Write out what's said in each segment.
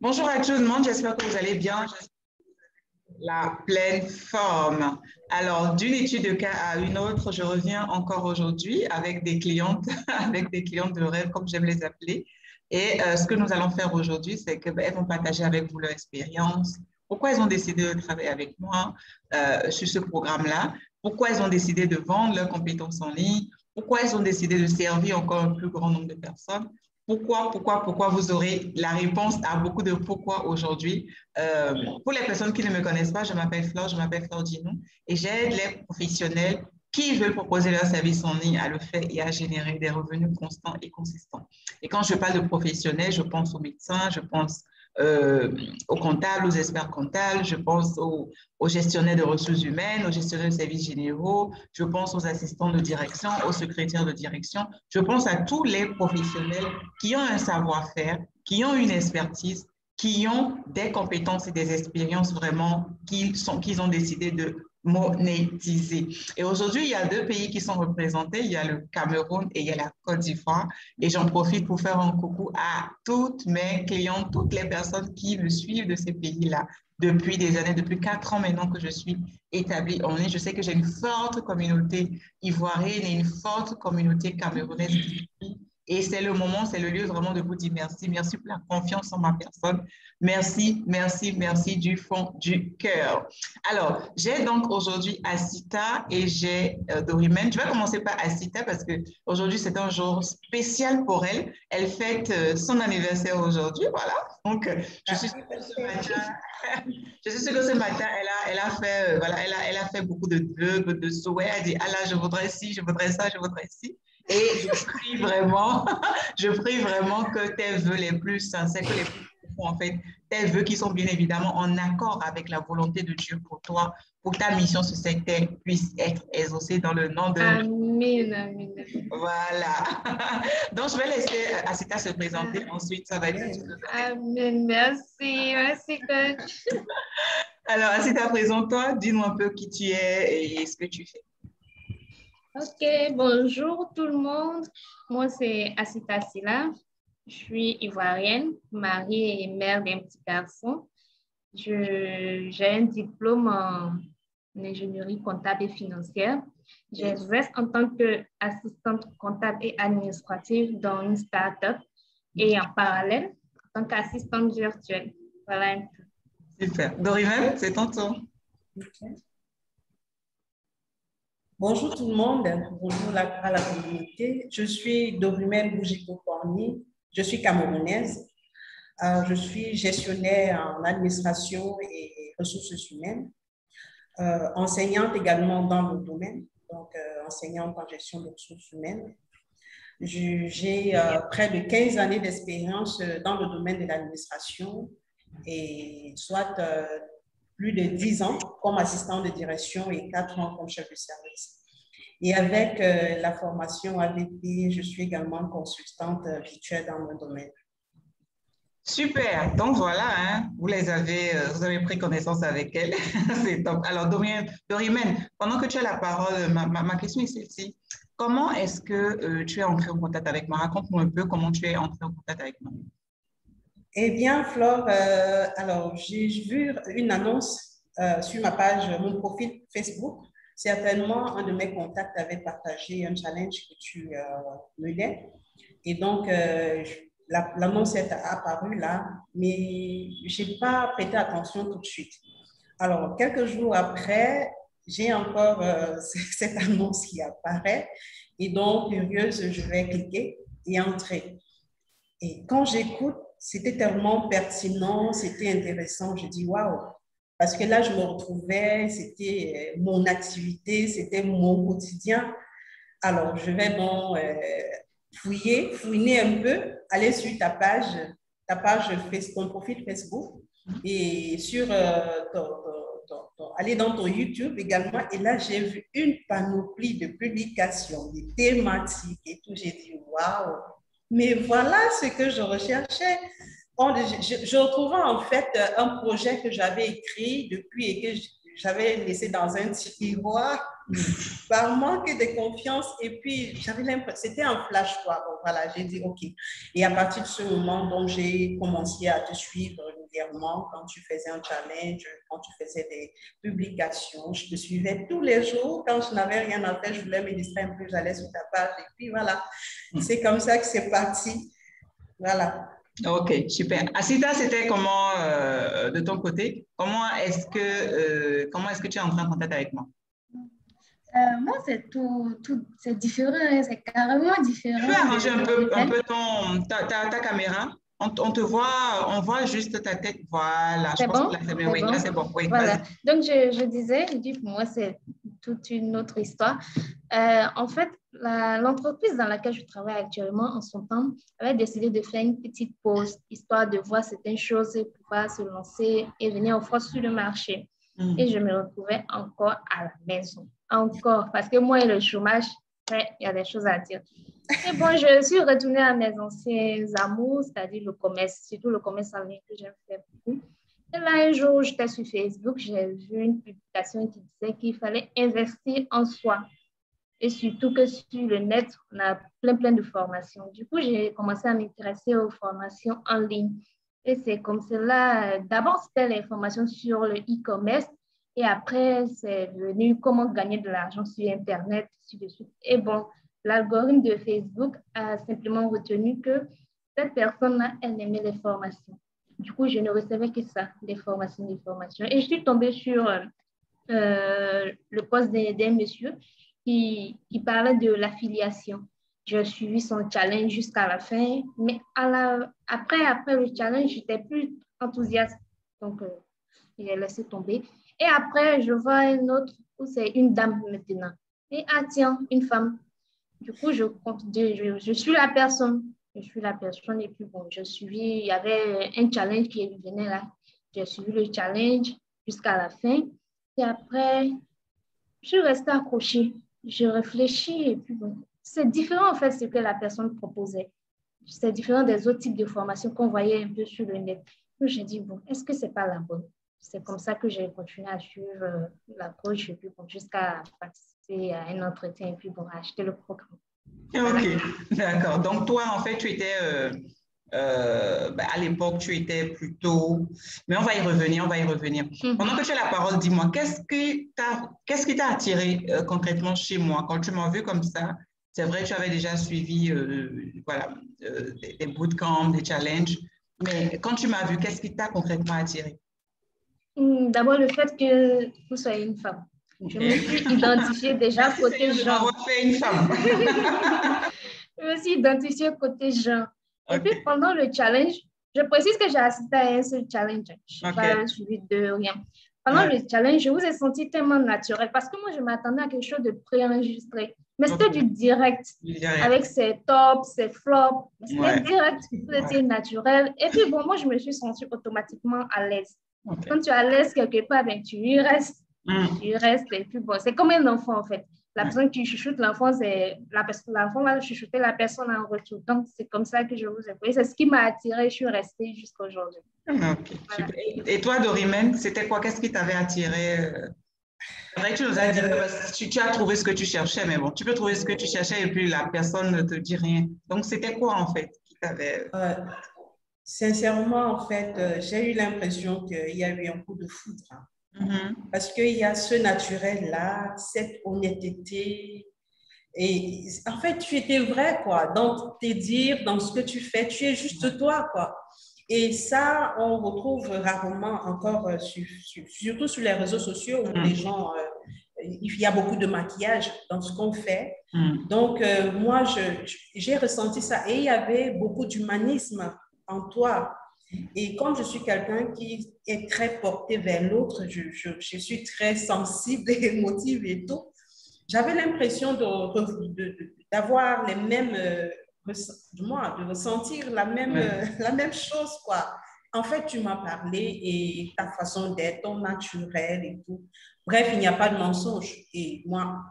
Bonjour à tout le monde, j'espère que vous allez bien. La pleine forme. Alors, d'une étude de cas à une autre, je reviens encore aujourd'hui avec des clientes, avec des clientes de rêve, comme j'aime les appeler. Et ce que nous allons faire aujourd'hui, c'est qu'elles vont partager avec vous leur expérience, pourquoi elles ont décidé de travailler avec moi sur ce programme-là, pourquoi elles ont décidé de vendre leurs compétences en ligne, pourquoi elles ont décidé de servir encore un plus grand nombre de personnes. Pourquoi, vous aurez la réponse à beaucoup de pourquoi aujourd'hui. Pour les personnes qui ne me connaissent pas, je m'appelle Flore Dinou et j'aide les professionnels qui veulent proposer leur service en ligne à le faire et à générer des revenus constants et consistants. Et quand je parle de professionnels, je pense aux médecins, je pense aux comptables, aux experts comptables, je pense aux gestionnaires de ressources humaines, aux gestionnaires de services généraux, je pense aux assistants de direction, aux secrétaires de direction, je pense à tous les professionnels qui ont un savoir-faire, qui ont une expertise, qui ont des compétences et des expériences vraiment qu'ils ont décidé de monétiser. Et aujourd'hui, il y a deux pays qui sont représentés. Il y a le Cameroun et il y a la Côte d'Ivoire. Et j'en profite pour faire un coucou à toutes mes clientes, toutes les personnes qui me suivent de ces pays-là depuis des années, depuis 4 ans maintenant que je suis établie en ligne. Je sais que j'ai une forte communauté ivoirienne et une forte communauté camerounaise qui suit. Et c'est le moment, c'est le lieu vraiment de vous dire merci. Merci pour la confiance en ma personne. Merci, merci, merci du fond du cœur. Alors, j'ai donc aujourd'hui Asita et j'ai Dorimène. Je vais commencer par Asita parce qu'aujourd'hui, c'est un jour spécial pour elle. Elle fête son anniversaire aujourd'hui, voilà. Donc, je suis sûre que ce matin, je suis sûre que ce matin, elle a fait, voilà, elle a fait beaucoup de vœux, de souhaits. Elle a dit, ah là, je voudrais ci, je voudrais ça, je voudrais ci. Et je prie vraiment que tes vœux les plus sincères, que les plus profonds, en fait, tes vœux qui sont bien évidemment en accord avec la volonté de Dieu pour toi, pour ta mission sur cette terre, puissent être exaucées dans le nom de... Amen, amen. Voilà. Donc, je vais laisser Asita se présenter. Ensuite, ça va être... Amen, merci, merci, coach. Alors, Asita, présente-toi. Dis-nous un peu qui tu es et ce que tu fais. Ok, bonjour tout le monde. Moi, c'est Asita Silla. Je suis ivoirienne, mariée et mère d'un petit garçon. J'ai un diplôme en ingénierie comptable et financière. J'exerce en tant qu'assistante comptable et administrative dans une start-up et en parallèle, en tant qu'assistante virtuelle. Voilà un peu. Super. Dorimène, c'est ton tour. Okay. Bonjour tout le monde, bonjour à la communauté. Je suis Dorimène Boujiko-Corny, je suis camerounaise. Je suis gestionnaire en administration et ressources humaines, enseignante également dans le domaine, donc enseignante en gestion de ressources humaines. J'ai près de 15 années d'expérience dans le domaine de l'administration et soit plus de 10 ans comme assistante de direction et 4 ans comme chef de service. Et avec la formation AVP, je suis également consultante virtuelle dans le domaine. Super. Donc voilà, hein, vous avez pris connaissance avec elle. C'est top. Alors, Dorimène, pendant que tu as la parole, ma question est celle-ci. Comment est-ce que tu es entrée en contact avec moi? Raconte-moi un peu comment tu es entrée en contact avec moi. Eh bien, Flore, alors j'ai vu une annonce sur ma page, mon profil Facebook. Certainement, un de mes contacts avait partagé un challenge que tu menais. Et donc, l'annonce est apparue là, mais je n'ai pas prêté attention tout de suite. Alors, quelques jours après, j'ai encore cette annonce qui apparaît. Et donc, curieuse, je vais cliquer et entrer. Et quand j'écoute, c'était tellement pertinent, c'était intéressant. Je dis waouh, parce que là, je me retrouvais, c'était mon activité, c'était mon quotidien. Alors, je vais donc fouiner un peu, aller sur ta page ton profil Facebook et sur aller dans ton YouTube également. Et là, j'ai vu une panoplie de publications, des thématiques et tout. J'ai dit waouh. Mais voilà ce que je recherchais. Je retrouvais en fait un projet que j'avais écrit depuis et que j'avais laissé dans un tiroir par manque de confiance. Et puis, j'avais l'impression, c'était un flash, quoi. Donc voilà, j'ai dit OK. Et à partir de ce moment, donc, j'ai commencé à te suivre, régulièrement quand tu faisais un challenge, quand tu faisais des publications. Je te suivais tous les jours. Quand je n'avais rien à faire, je voulais me distraire un peu, j'allais sur ta page et puis voilà. C'est comme ça que c'est parti. Voilà. Ok, super. Asita, c'était comment de ton côté? Comment est-ce que tu es entré en contact avec moi? Moi, c'est c'est différent, hein, c'est carrément Tu différent peux arranger un Ruben. peu ta caméra? On te voit, on voit juste ta tête. Voilà, je C'est pense que bon? là, c'est bien. C'est Oui, là, bon? c'est bon. Oui, vas-y. Voilà. Donc, je disais, je dis, pour moi, c'est toute une autre histoire. En fait, l'entreprise dans laquelle je travaille actuellement, en son temps, avait décidé de faire une petite pause, histoire de voir certaines choses et pouvoir se lancer et venir en force sur le marché. Et je me retrouvais encore à la maison. Encore, parce que moi et le chômage, ouais, il y a des choses à dire. Et bon, je suis retournée à mes anciens amours, c'est-à-dire le commerce, surtout le commerce en ligne que j'aime faire beaucoup. Et là, un jour, j'étais sur Facebook, j'ai vu une publication qui disait qu'il fallait investir en soi. Et surtout que sur le net, on a plein de formations. Du coup, j'ai commencé à m'intéresser aux formations en ligne. Et c'est comme cela. D'abord, c'était les formations sur le e-commerce. Et après, c'est venu comment gagner de l'argent sur Internet, ainsi de suite. Et bon, l'algorithme de Facebook a simplement retenu que cette personne-là, elle aimait les formations. Du coup, je ne recevais que ça, des formations, des formations. Et je suis tombée sur le poste d'un monsieur qui parlait de l'affiliation. J'ai suivi son challenge jusqu'à la fin, mais après le challenge, j'étais plus enthousiaste. Donc, j'ai laissé tomber. Et après, je vois un autre où c'est une dame maintenant. Et ah tiens, une femme. Du coup, je suis la personne. Je suis la personne et puis bon, il y avait un challenge qui venait là. J'ai suivi le challenge jusqu'à la fin. Et après, je suis restée accrochée. Je réfléchis et puis bon, c'est différent en fait ce que la personne proposait. C'est différent des autres types de formations qu'on voyait un peu sur le net. Donc, j'ai dit, bon, est-ce que c'est pas la bonne? C'est comme ça que j'ai continué à suivre la coach et puis bon, jusqu'à participer à un entretien et puis bon, acheter le programme. Voilà. Ok, d'accord. Donc, toi, en fait, tu étais, à l'époque, tu étais plutôt, mais on va y revenir, on va y revenir. Pendant que tu as la parole, dis-moi, qu'est-ce qui t'a attiré concrètement chez moi quand tu m'as vu comme ça? C'est vrai, tu avais déjà suivi voilà, des bootcamps, des challenges, mais quand tu m'as vu, qu'est-ce qui t'a concrètement attiré? D'abord, le fait que vous soyez une femme. Je me suis identifiée déjà Merci côté Seigneur de genre. m'avoir fait une femme. Je me suis identifiée côté genre. Et Ok. puis, pendant le challenge, je précise que j'ai assisté à un seul challenge. Je n'ai pas suivi de rien. Pendant le challenge, je vous ai senti tellement naturel parce que moi, je m'attendais à quelque chose de préenregistré. Mais c'était du direct, avec ses tops, ses flops. C'était direct, tout était naturel. Et puis, bon, moi, je me suis sentie automatiquement à l'aise. Quand tu es à l'aise quelque part, ben, tu y restes. Tu y restes. Et puis, bon, c'est comme un enfant, en fait. La personne qui chuchote l'enfant, c'est l'enfant va chuchoter la personne en retour. Donc, c'est comme ça que je vous ai pris. C'est ce qui m'a attirée. Je suis restée jusqu'à aujourd'hui. Ok, voilà. Et toi, Dorimène, c'était quoi? Qu'est-ce qui t'avait attiré? C'est vrai que tu nous as dit que tu as trouvé ce que tu cherchais, mais bon, tu peux trouver ce que tu cherchais et puis la personne ne te dit rien. Donc, c'était quoi en fait qui t'avait… Sincèrement, en fait, j'ai eu l'impression qu'il y a eu un coup de foudre. Parce qu'il y a ce naturel-là, cette honnêteté. Et en fait, tu étais vrai, quoi. Dans tes dires, dans ce que tu fais, tu es juste toi, quoi. Et ça, on retrouve rarement encore, surtout sur les réseaux sociaux où les gens, il y a beaucoup de maquillage dans ce qu'on fait. Donc, moi, j'ai ressenti ça. Et il y avait beaucoup d'humanisme en toi. Et comme je suis quelqu'un qui est très porté vers l'autre, je suis très sensible et émotive et tout, j'avais l'impression d'avoir les mêmes, de ressentir la même chose, quoi. En fait, tu m'as parlé et ta façon d'être, ton naturel et tout. Bref, il n'y a pas de mensonge. Et moi,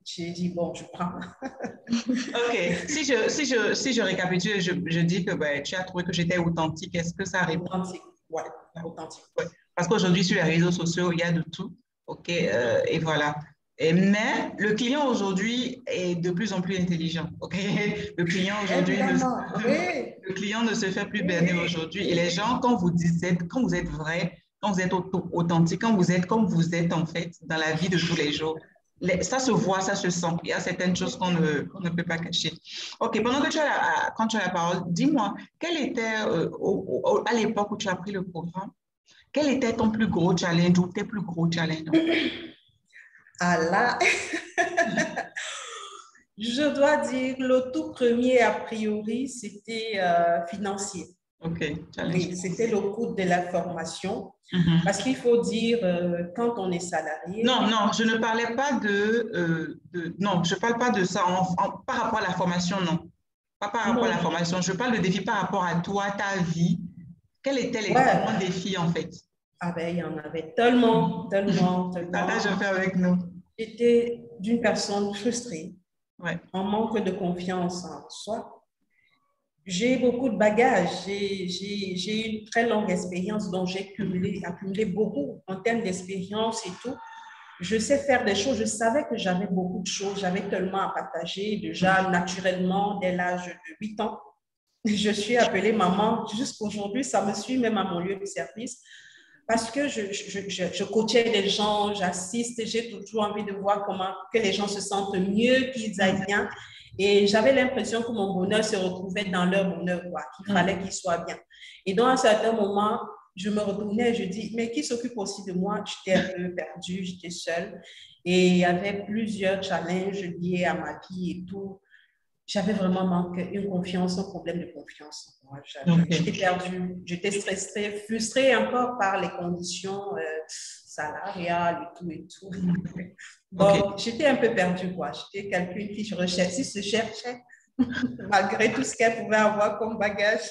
j'ai dit, bon, je prends. Ok, si je récapitule, je dis que ben, tu as trouvé que j'étais authentique. Est-ce que ça répond? Authentique, ouais, authentique. Ouais. Parce qu'aujourd'hui, sur les réseaux sociaux, il y a de tout. Ok, et voilà. Mais le client aujourd'hui est de plus en plus intelligent. Ok, le client aujourd'hui Évidemment, oui. le client ne se fait plus berner aujourd'hui. Et les gens, quand vous êtes vrai, quand vous êtes authentique, quand vous êtes comme vous êtes en fait dans la vie de tous les jours, ça se voit, ça se sent. Il y a certaines choses qu'on ne peut pas cacher. Ok, pendant que quand tu as la parole, dis-moi, quel était à l'époque où tu as pris le programme, quel était ton plus gros challenge ou tes plus gros challenges? Ah là, je dois dire, le tout premier, a priori, c'était financier. Ok, challenge. Oui, c'était le coût de la formation. Mhm. Parce qu'il faut dire, quand on est salarié… Non, non, je ne parlais pas non, je parle pas de ça par rapport à la formation, non. Pas par rapport à la Non, formation, je parle de défis par rapport à toi, ta vie. Quels étaient les grands ouais. défis en fait? Ah ben, il y en avait tellement, tellement, Partage un tellement. peu avec nous. J'étais d'une personne frustrée, Ouais. en manque de confiance en soi. J'ai beaucoup de bagages, j'ai une très longue expérience dont j'ai accumulé beaucoup en termes d'expérience et tout. Je sais faire des choses, je savais que j'avais beaucoup de choses, j'avais tellement à partager déjà naturellement dès l'âge de 8 ans. Je suis appelée maman jusqu'aujourd'hui, ça me suit même à mon lieu de service parce que je coachais les gens, j'assiste, j'ai toujours envie de voir comment que les gens se sentent mieux, qu'ils aillent bien. Et j'avais l'impression que mon bonheur se retrouvait dans leur bonheur, quoi, qu'il fallait qu'ils soient bien. Et donc, à un certain moment, je me retournais et je dis, mais qui s'occupe aussi de moi? J'étais un peu perdue, j'étais seule. Et il y avait plusieurs challenges liés à ma vie et tout. J'avais vraiment manqué une confiance, un problème de confiance. J'étais Ok. perdue, j'étais stressée, frustrée encore par les conditions salariales et tout et tout. Ok. Donc, j'étais un peu perdue, quoi. J'étais quelqu'un qui se cherchait, malgré tout ce qu'elle pouvait avoir comme bagage.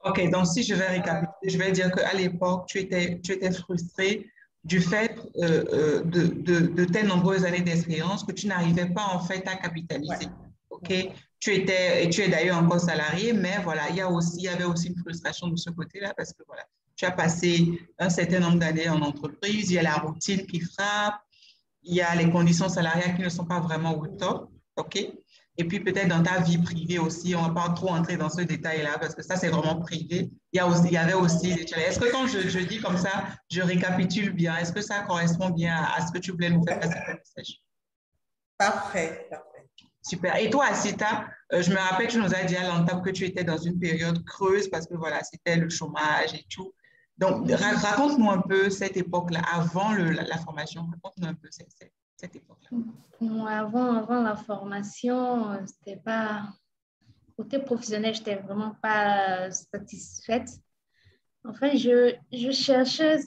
Ok, donc si je vais récapituler, je vais dire qu'à l'époque, tu étais frustrée du fait de tes nombreuses années d'expérience que tu n'arrivais pas en fait à Ouais. capitaliser. Ok, et tu es d'ailleurs encore salarié, mais voilà, il y avait aussi une frustration de ce côté-là parce que voilà, tu as passé un certain nombre d'années en entreprise, il y a la routine qui frappe, il y a les conditions salariales qui ne sont pas vraiment au top. Ok, et puis peut-être dans ta vie privée aussi, on ne va pas trop entrer dans ce détail-là parce que ça, c'est vraiment privé. Il y avait aussi des challenges. Est-ce que quand je dis comme ça, je récapitule bien, est-ce que ça correspond bien à ce que tu voulais nous faire passer comme message? Parfait, parfait. Super. Et toi, Asita, je me rappelle, tu nous as dit à l'entame que tu étais dans une période creuse parce que voilà, c'était le chômage et tout. Donc, raconte-nous un peu cette époque-là, avant la formation. Raconte-nous un peu cette époque-là. Moi, avant la formation, c'était pas… Côté professionnel, je n'étais vraiment pas satisfaite. Enfin, je cherchais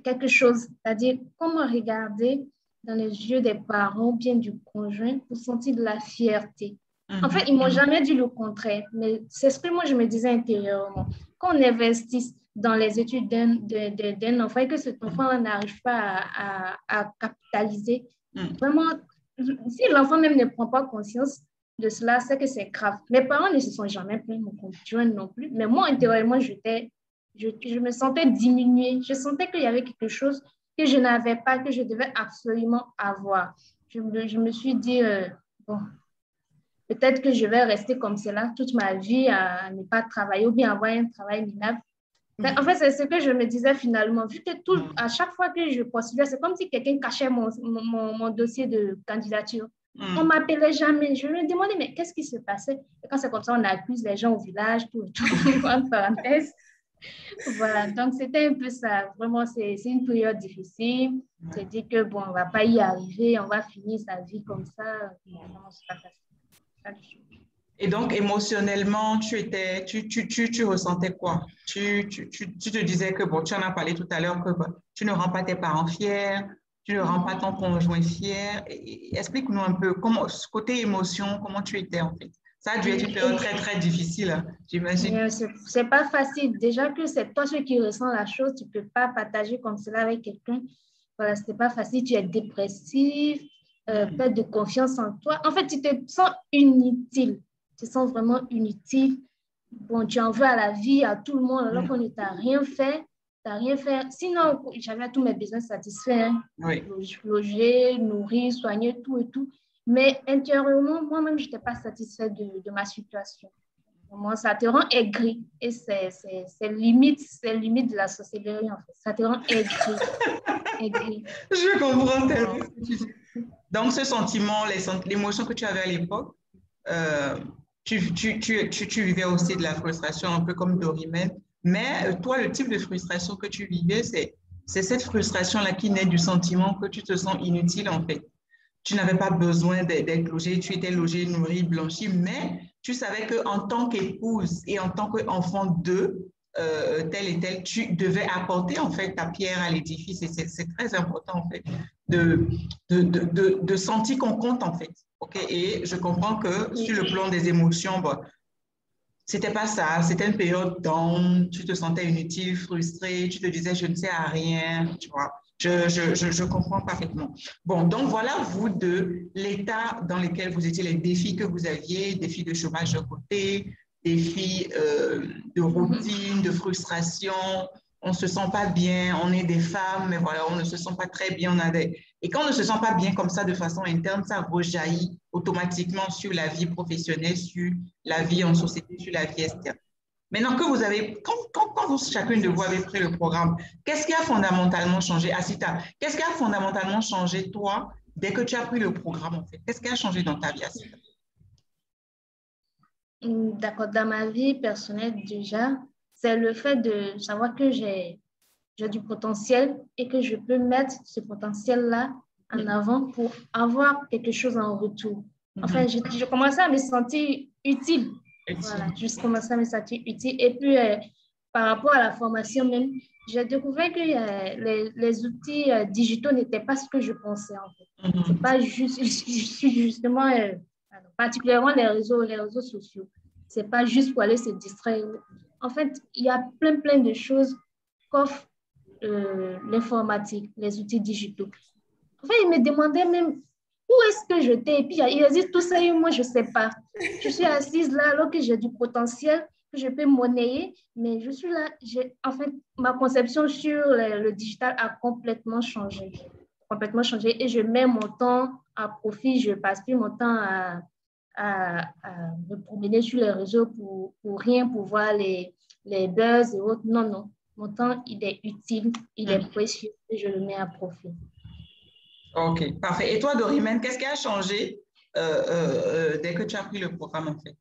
quelque chose, c'est-à-dire comment regarder dans les yeux des parents ou bien du conjoint pour sentir de la fierté. En fait, ils ne m'ont jamais dit le contraire, mais c'est ce que moi je me disais intérieurement. Quand on investit dans les études d'un enfant et que cet enfant n'arrive pas à capitaliser, vraiment, si l'enfant même ne prend pas conscience de cela, c'est que c'est grave. Mes parents ne se sont jamais plaints, mon conjoint non plus, mais moi, intérieurement, je me sentais diminuée. Je sentais qu'il y avait quelque chose que je n'avais pas, que je devais absolument avoir. Je me suis dit, bon, peut-être que je vais rester comme cela toute ma vie à ne pas travailler ou bien avoir un travail minable. En fait, c'est ce que je me disais finalement, vu que à chaque fois que je postulais, c'est comme si quelqu'un cachait mon dossier de candidature. On ne m'appelait jamais. Je me demandais, mais qu'est-ce qui se passait? Et quand c'est comme ça, on accuse les gens au village, tout, entre parenthèses. Voilà, donc c'était un peu ça. Vraiment, c'est une période difficile. Se dire que, bon, on ne va pas y arriver, on va finir sa vie comme ça. Non, c'est pas facile. Et donc, émotionnellement, tu ressentais quoi? Tu te disais que, bon, tu en as parlé tout à l'heure, que bon, tu ne rends pas tes parents fiers, tu ne rends pas ton conjoint fier. Explique-nous un peu, ce côté émotion, comment tu étais en fait. Ça a dû être une période très, très difficile, hein, j'imagine. C'est pas facile. Déjà que c'est toi celui qui ressent la chose, tu peux pas partager comme cela avec quelqu'un. Voilà, c'était pas facile. Tu es dépressif, perte de confiance en toi. En fait, tu te sens inutile. Tu te sens vraiment inutile. Bon, tu en veux à la vie, à tout le monde, alors qu'on ne t'a rien fait. t'as rien fait. Sinon, j'avais tous mes besoins satisfaits. Hein. Oui. Loger, nourrir, soigner, tout et tout. Mais intérieurement, moi-même, je n'étais pas satisfaite de ma situation. Moi, ça te rend aigri. Et c'est limite de la sorcellerie, en fait. Ça te rend aigri. Aigri. Je comprends tellement. Donc, ce sentiment, l'émotion que tu avais à l'époque, tu vivais aussi de la frustration, un peu comme Dorimène. Mais toi, le type de frustration que tu vivais, c'est cette frustration-là qui naît du sentiment que tu te sens inutile, en fait. Tu n'avais pas besoin d'être logé, tu étais logé, nourri, blanchi, mais tu savais qu'en tant qu'épouse et en tant qu'enfant d'eux, tel et tel, tu devais apporter en fait ta pierre à l'édifice et c'est très important en fait de sentir qu'on compte en fait. Okay? Et je comprends que sur le plan des émotions, bon, c'était pas ça, c'était une période down, tu te sentais inutile, frustré, tu te disais je ne sais à rien, tu vois. Je comprends parfaitement. Bon, donc voilà, vous deux, l'état dans lequel vous étiez, les défis que vous aviez, défis de chômage de côté, défis de routine, de frustration, on ne se sent pas bien, on est des femmes, mais voilà, on ne se sent pas très bien. Et quand on ne se sent pas bien comme ça de façon interne, ça rejaillit automatiquement sur la vie professionnelle, sur la vie en société, sur la vie externe. Maintenant que vous avez, quand vous, chacune de vous avez pris le programme, qu'est-ce qui a fondamentalement changé? Asita, qu'est-ce qui a fondamentalement changé, toi, dès que tu as pris le programme, en fait? Qu'est-ce qui a changé dans ta vie, Asita? D'accord, dans ma vie personnelle, déjà, c'est le fait de savoir que j'ai du potentiel et que je peux mettre ce potentiel-là en avant pour avoir quelque chose en retour. Enfin, je commençais à me sentir utile. Voilà, je commençais à me sentir utile. Et puis, par rapport à la formation même, j'ai découvert que les outils digitaux n'étaient pas ce que je pensais, en fait. C'est pas juste, je suis justement, particulièrement les réseaux sociaux. C'est pas juste pour aller se distraire. En fait, il y a plein de choses qu'offre l'informatique, les outils digitaux. Enfin, il me demandait même où est-ce que j'étais. Et puis, il a dit tout ça et moi, je ne sais pas. Je suis assise là alors que j'ai du potentiel, que je peux monnayer, mais je suis là. En fait, ma conception sur le digital a complètement changé. Et je mets mon temps à profit. Je ne passe plus mon temps à me promener sur les réseaux pour rien, pour voir les buzz et autres. Non. Mon temps, il est utile, il est précieux et je le mets à profit. OK, parfait. Et toi, Dorimène, qu'est-ce qui a changé dès que tu as pris le programme, en fait?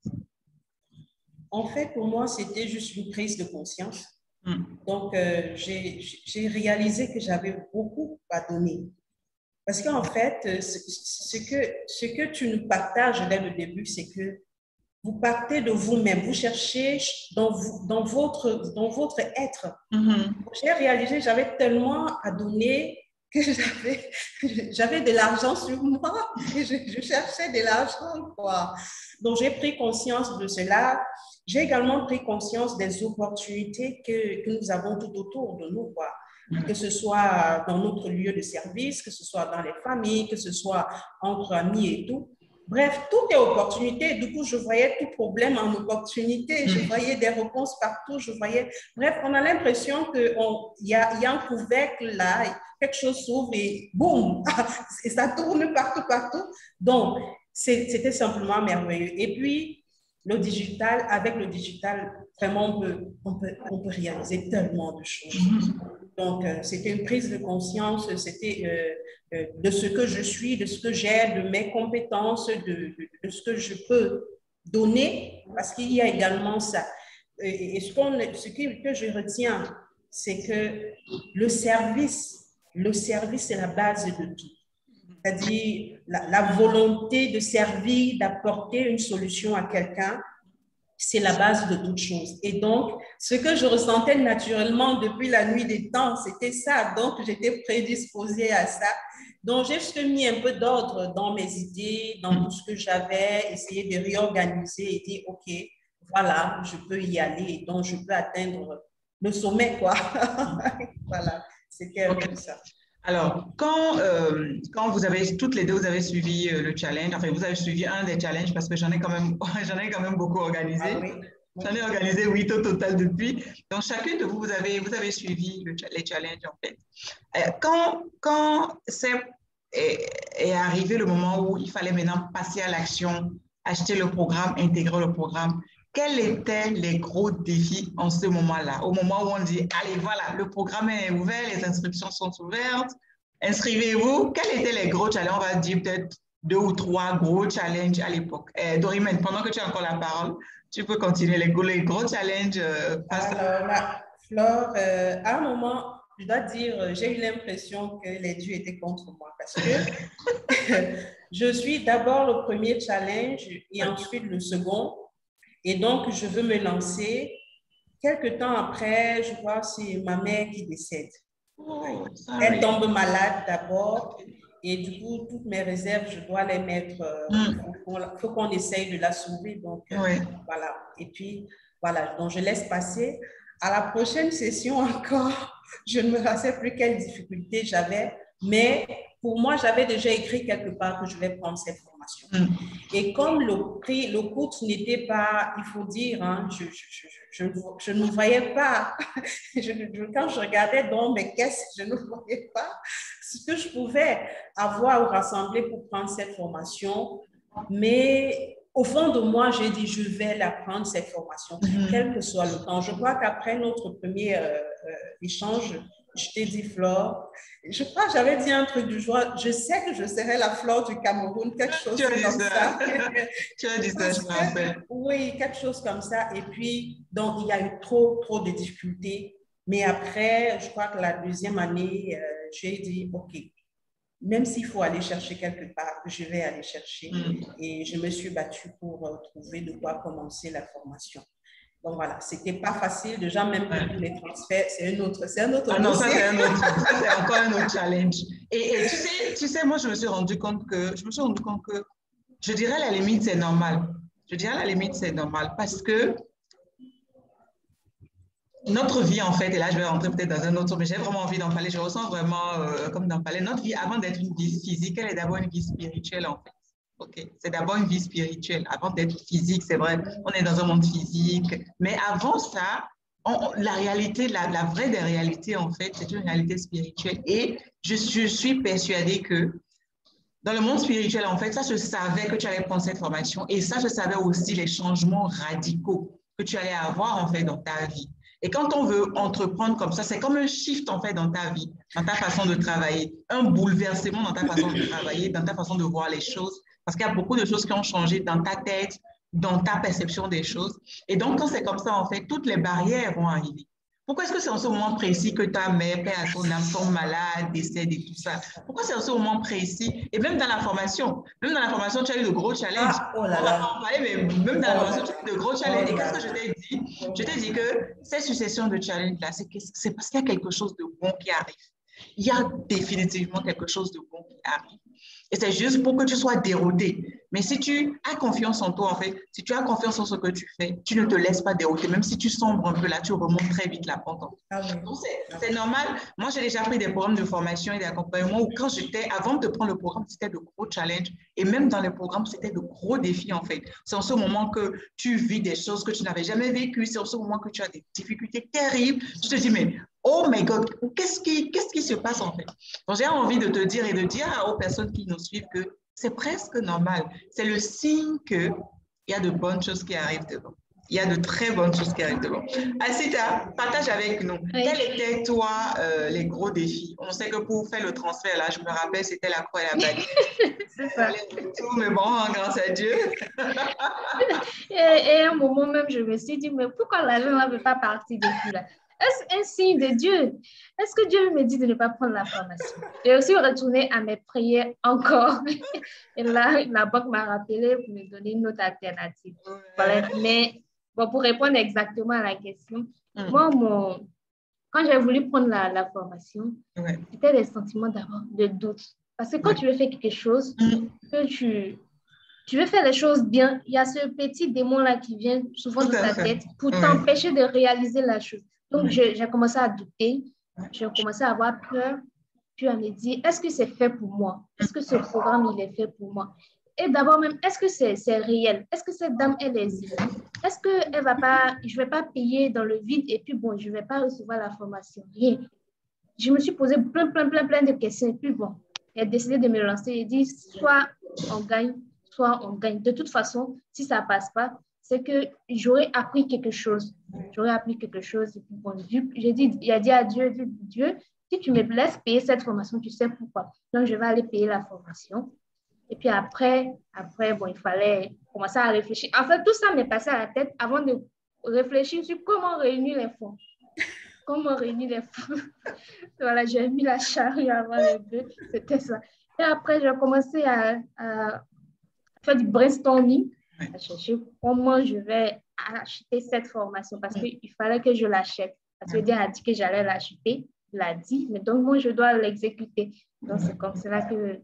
En fait, pour moi, c'était juste une prise de conscience. Donc, j'ai réalisé que j'avais beaucoup à donner. Parce qu'en fait, ce que tu nous partages dès le début, c'est que vous partez de vous-même, vous cherchez dans votre être. J'ai réalisé que j'avais tellement à donner que j'avais de l'argent sur moi et je cherchais de l'argent, quoi. Donc, j'ai pris conscience de cela. J'ai également pris conscience des opportunités que nous avons tout autour de nous, quoi. Que ce soit dans notre lieu de service, que ce soit dans les familles, que ce soit entre amis et tout. Bref, tout est opportunité. Du coup, je voyais tout problème en opportunité. Je voyais des réponses partout. Bref, on a l'impression qu'il y a un couvercle là, quelque chose s'ouvre et boum, et ça tourne partout. Donc, c'était simplement merveilleux. Et puis, avec le digital, vraiment, on peut réaliser tellement de choses. Donc, c'était une prise de conscience, c'était de ce que je suis, de ce que j'ai, de mes compétences, de ce que je peux donner, parce qu'il y a également ça. Et ce que je retiens, c'est que le service, c'est la base de tout. C'est-à-dire la volonté de servir, d'apporter une solution à quelqu'un, c'est la base de toute chose. Et donc, ce que je ressentais naturellement depuis la nuit des temps, c'était ça. Donc, j'étais prédisposée à ça. Donc, j'ai juste mis un peu d'ordre dans mes idées, dans tout ce que j'avais, essayé de réorganiser et dire, OK, voilà, je peux y aller. Donc, je peux atteindre le sommet, quoi. Voilà, c'était un peu ça. Alors, quand vous avez, toutes les deux, vous avez suivi le challenge, enfin, vous avez suivi un des challenges parce que j'en ai quand même beaucoup organisé. Ah, oui. J'en ai organisé 8 au total depuis. Donc, chacune de vous, vous avez suivi les challenges, en fait. Quand est arrivé le moment où il fallait maintenant passer à l'action, acheter le programme, intégrer le programme, quels étaient les gros défis en ce moment-là? Au moment où on dit, allez, voilà, le programme est ouvert, les inscriptions sont ouvertes, inscrivez-vous. Quels étaient les gros challenges? On va dire peut-être 2 ou 3 gros challenges à l'époque. Dorimène, pendant que tu as encore la parole, tu peux continuer les gros challenges. Alors là, Flore, à un moment, je dois dire, j'ai eu l'impression que les dieux étaient contre moi parce que je suis d'abord le premier challenge et ensuite le second. Et donc, je veux me lancer. Quelque temps après, je vois c'est ma mère qui décède. Oh, Elle tombe malade d'abord et du coup, toutes mes réserves, je dois les mettre. Il faut qu'on essaye de la sauver. Donc, voilà. Et puis, voilà. Donc, je laisse passer. À la prochaine session encore, je ne me sais plus quelles difficultés j'avais, mais pour moi, j'avais déjà écrit quelque part que je vais prendre cette formation. Et comme le coût n'était pas, il faut dire, hein, je ne voyais pas, quand je regardais dans mes caisses, je ne voyais pas ce que je pouvais avoir ou rassembler pour prendre cette formation. Mais au fond de moi, j'ai dit, je vais la prendre, cette formation, quel que soit le temps. Je crois qu'après notre premier échange, je t'ai dit, Flore, je crois que j'avais dit un truc du genre, je sais que je serai la Flore du Cameroun, quelque chose comme ça. Tu as dit ça, je me rappelle. Oui, quelque chose comme ça. Et puis, donc, il y a eu trop de difficultés. Mais après, je crois que la deuxième année, j'ai dit, OK, même s'il faut aller chercher quelque part, je vais aller chercher. Et je me suis battue pour trouver de quoi commencer la formation. Donc voilà, c'était pas facile. Déjà, même pour les transferts, c'est un autre dossier. Non, ça c'est encore un autre challenge. Et tu sais, moi, je me suis rendu compte que, je dirais à la limite, c'est normal. Je dirais à la limite, c'est normal parce que notre vie, en fait, et là, je vais rentrer peut-être dans un autre, mais j'ai vraiment envie d'en parler. Je ressens vraiment comme d'en parler. Notre vie, avant d'être une vie physique, elle est d'abord une vie spirituelle, en fait. OK. C'est d'abord une vie spirituelle. Avant d'être physique, c'est vrai, on est dans un monde physique. Mais avant ça, la réalité, la vraie des réalités, en fait, c'est une réalité spirituelle. Et je suis persuadée que dans le monde spirituel, en fait, ça se savait que tu allais prendre cette formation et ça se savait aussi les changements radicaux que tu allais avoir, en fait, dans ta vie. Et quand on veut entreprendre comme ça, c'est comme un shift, en fait, dans ta vie, dans ta façon de travailler, un bouleversement dans ta façon de travailler, dans ta façon de voir les choses, parce qu'il y a beaucoup de choses qui ont changé dans ta tête, dans ta perception des choses. Et donc, quand c'est comme ça, en fait, toutes les barrières vont arriver. Pourquoi est-ce que c'est en ce moment précis que ta mère, père à son âme, tombe malade, décède et tout ça? Pourquoi c'est en ce moment précis? Et même dans la formation, tu as eu de gros challenges. Oh là là. On va en parler, mais même dans la formation, tu as eu de gros challenges. Et qu'est-ce que je t'ai dit? Je t'ai dit que cette succession de challenges-là, c'est parce qu'il y a quelque chose de bon qui arrive. Il y a définitivement quelque chose de bon qui arrive. Et c'est juste pour que tu sois dérouté. Mais si tu as confiance en toi, en fait, si tu as confiance en ce que tu fais, tu ne te laisses pas dérouter. Même si tu sombres un peu là, tu remontes très vite la pente. Donc, c'est normal. Moi, j'ai déjà pris des programmes de formation et d'accompagnement où quand avant de prendre le programme, c'était de gros challenges. Et même dans les programmes, c'était de gros défis, en fait. C'est en ce moment que tu vis des choses que tu n'avais jamais vécues. C'est en ce moment que tu as des difficultés terribles. Tu te dis, mais oh my God, qu'est-ce qui se passe en fait? Donc, j'ai envie de te dire et de dire aux personnes qui nous suivent que c'est presque normal. C'est le signe qu'il y a de bonnes choses qui arrivent devant. Il y a de très bonnes choses qui arrivent devant. Asita, partage avec nous. Oui. Quels étaient, toi, les gros défis? On sait que pour faire le transfert, là, je me rappelle, c'était la croix et la bannière. C'est ça. Tout, mais bon, grâce à Dieu. et à un moment même, je me suis dit, mais pourquoi l'argent ne veut pas partir depuis là? Est-ce un signe de Dieu? Est-ce que Dieu me dit de ne pas prendre la formation? J'ai aussi retourné à mes prières encore. Et là, la banque m'a rappelé pour me donner une autre alternative. Voilà. Mais bon, pour répondre exactement à la question, moi, quand j'ai voulu prendre la formation, c'était des sentiments d'abord de doute. Parce que quand tu veux faire quelque chose, que tu veux faire les choses bien, il y a ce petit démon-là qui vient souvent dans ta tête pour t'empêcher de réaliser la chose. Donc, j'ai commencé à douter, j'ai commencé à avoir peur, puis à me dire, est-ce que c'est fait pour moi? Est-ce que ce programme, il est fait pour moi? Et d'abord même, est-ce que c'est réel? Est-ce que cette dame, elle existe? Est-ce que elle va pas, je vais pas payer dans le vide et puis bon, je vais pas recevoir la formation? Rien. Je me suis posé plein de questions et puis bon, j'ai décidé de me lancer et dit soit on gagne, soit on gagne. De toute façon, si ça passe pas, c'est que j'aurais appris quelque chose. J'aurais appris quelque chose. Et puis bon, j'ai dit, il a dit à Dieu, Dieu, si tu me laisses payer cette formation, tu sais pourquoi. Donc, je vais aller payer la formation. Et puis après, bon, il fallait commencer à réfléchir. En fait, tout ça m'est passé à la tête avant de réfléchir sur comment réunir les fonds. Comment réunir les fonds. Voilà, j'ai mis la charrue avant les bœufs. C'était ça. Et après, j'ai commencé à faire du brainstorming, à chercher comment je vais acheter cette formation parce qu'il fallait que je l'achète. Parce que Dieu a dit que j'allais l'acheter, il l'a dit, mais donc moi, je dois l'exécuter. Donc, c'est comme cela que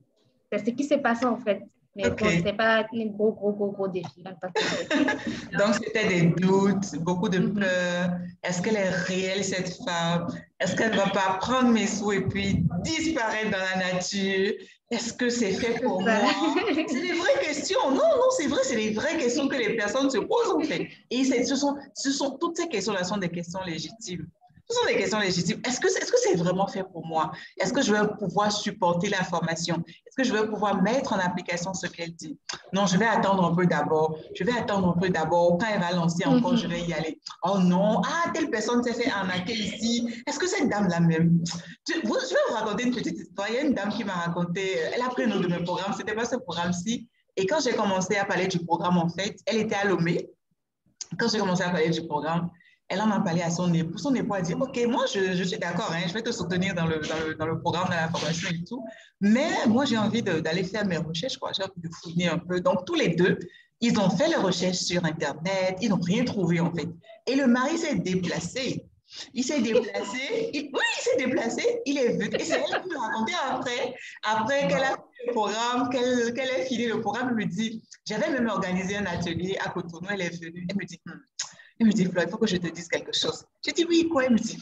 c'est ce qui s'est passé en fait. Mais bon, ce n'était pas un gros défi. Donc, c'était des doutes, beaucoup de peur. Est-ce qu'elle est réelle, cette femme? Est-ce qu'elle ne va pas prendre mes sous et puis disparaître dans la nature? Est-ce que c'est fait pour moi? C'est des vraies questions. Non, c'est vrai, c'est des vraies questions que les personnes se posent en fait. Et toutes ces questions-là sont des questions légitimes. Ce sont des questions légitimes. Est-ce que c'est vraiment fait pour moi? Est-ce que je vais pouvoir supporter l'information? Est-ce que je vais pouvoir mettre en application ce qu'elle dit? Non, je vais attendre un peu d'abord. Quand elle va lancer encore, je vais y aller. Oh non, telle personne s'est fait arnaquer ici. Est-ce que cette dame-là même? Je vais vous raconter une petite histoire. Il y a une dame qui m'a raconté, elle a pris un autre de mes programmes. C'était pas ce programme-ci. Et quand j'ai commencé à parler du programme, en fait, elle était à Lomé. Quand j'ai commencé à parler du programme, elle en a parlé à son époux. Son époux a dit, OK, moi, je suis d'accord, je vais te soutenir dans le programme, dans la formation et tout. Mais moi, j'ai envie d'aller faire mes recherches, quoi. J'ai envie de fouiner un peu. Donc, tous les deux, ils ont fait les recherches sur Internet. Ils n'ont rien trouvé, en fait. Et le mari s'est déplacé. Il s'est déplacé. Il est venu. Et c'est elle qui me racontait après qu'elle a fait le programme, qu'elle ait fini le programme, elle me dit, j'avais même organisé un atelier à Cotonou. Elle est venue. Elle me dit, Flo, il faut que je te dise quelque chose. Je dis, oui, quoi? Elle me dit,